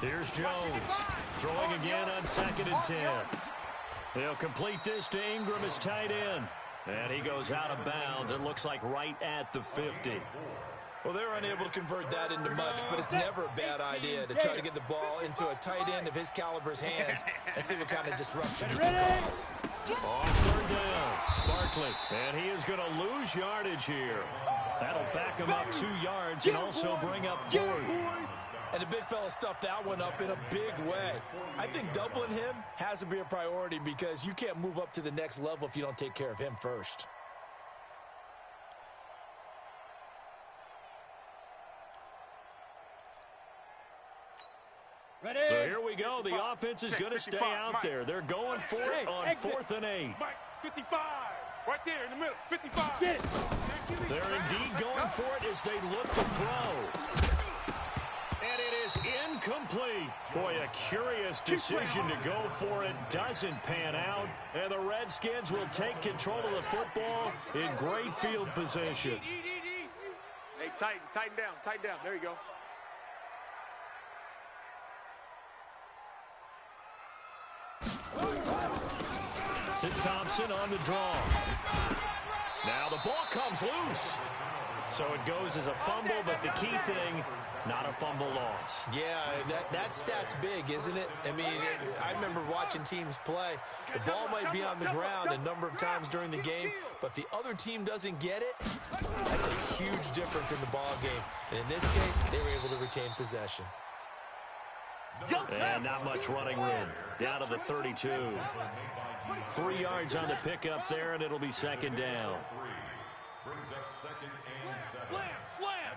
A: Here's Jones, throwing again on 2nd and 10. He'll complete this to Ingram as tight end. And he goes out of bounds, it looks like right at the 50.
E: Well, they're unable to convert that into much, but it's never a bad idea to try to get the ball into a tight end of his caliber's hands and see what kind of disruption he can cause.
A: On 3rd down, Barkley, and he is going to lose yardage here. That'll back him up 2 yards and also bring up 4th.
E: And the big fella stuffed that one up in a big way. I think doubling him has to be a priority because you can't move up to the next level if you don't take care of him first.
F: Ready?
A: So here we go. The offense is going to stay out there. They're going for it on 4th and 8.
C: Mike 55. Right there in the middle. 55.
F: Get it.
A: They're indeed going for it as they look to throw. And it is incomplete. Boy, a curious decision to go for it. Doesn't pan out. And the Redskins will take control of the football in great field position.
D: Hey, tighten down. There you go.
A: To Thompson on the draw. Now the ball comes loose. So it goes as a fumble, but the key thing, not a fumble loss.
E: Yeah, that stat's big, isn't it? I mean, I remember watching teams play. The ball might be on the ground a number of times during the game, but if the other team doesn't get it, that's a huge difference in the ball game. And in this case, they were able to retain possession.
A: And not much running room. Down to the 32. 3 yards on the pickup there, and it'll be 2nd down.
B: Brings up 2nd and 7.
C: Slam.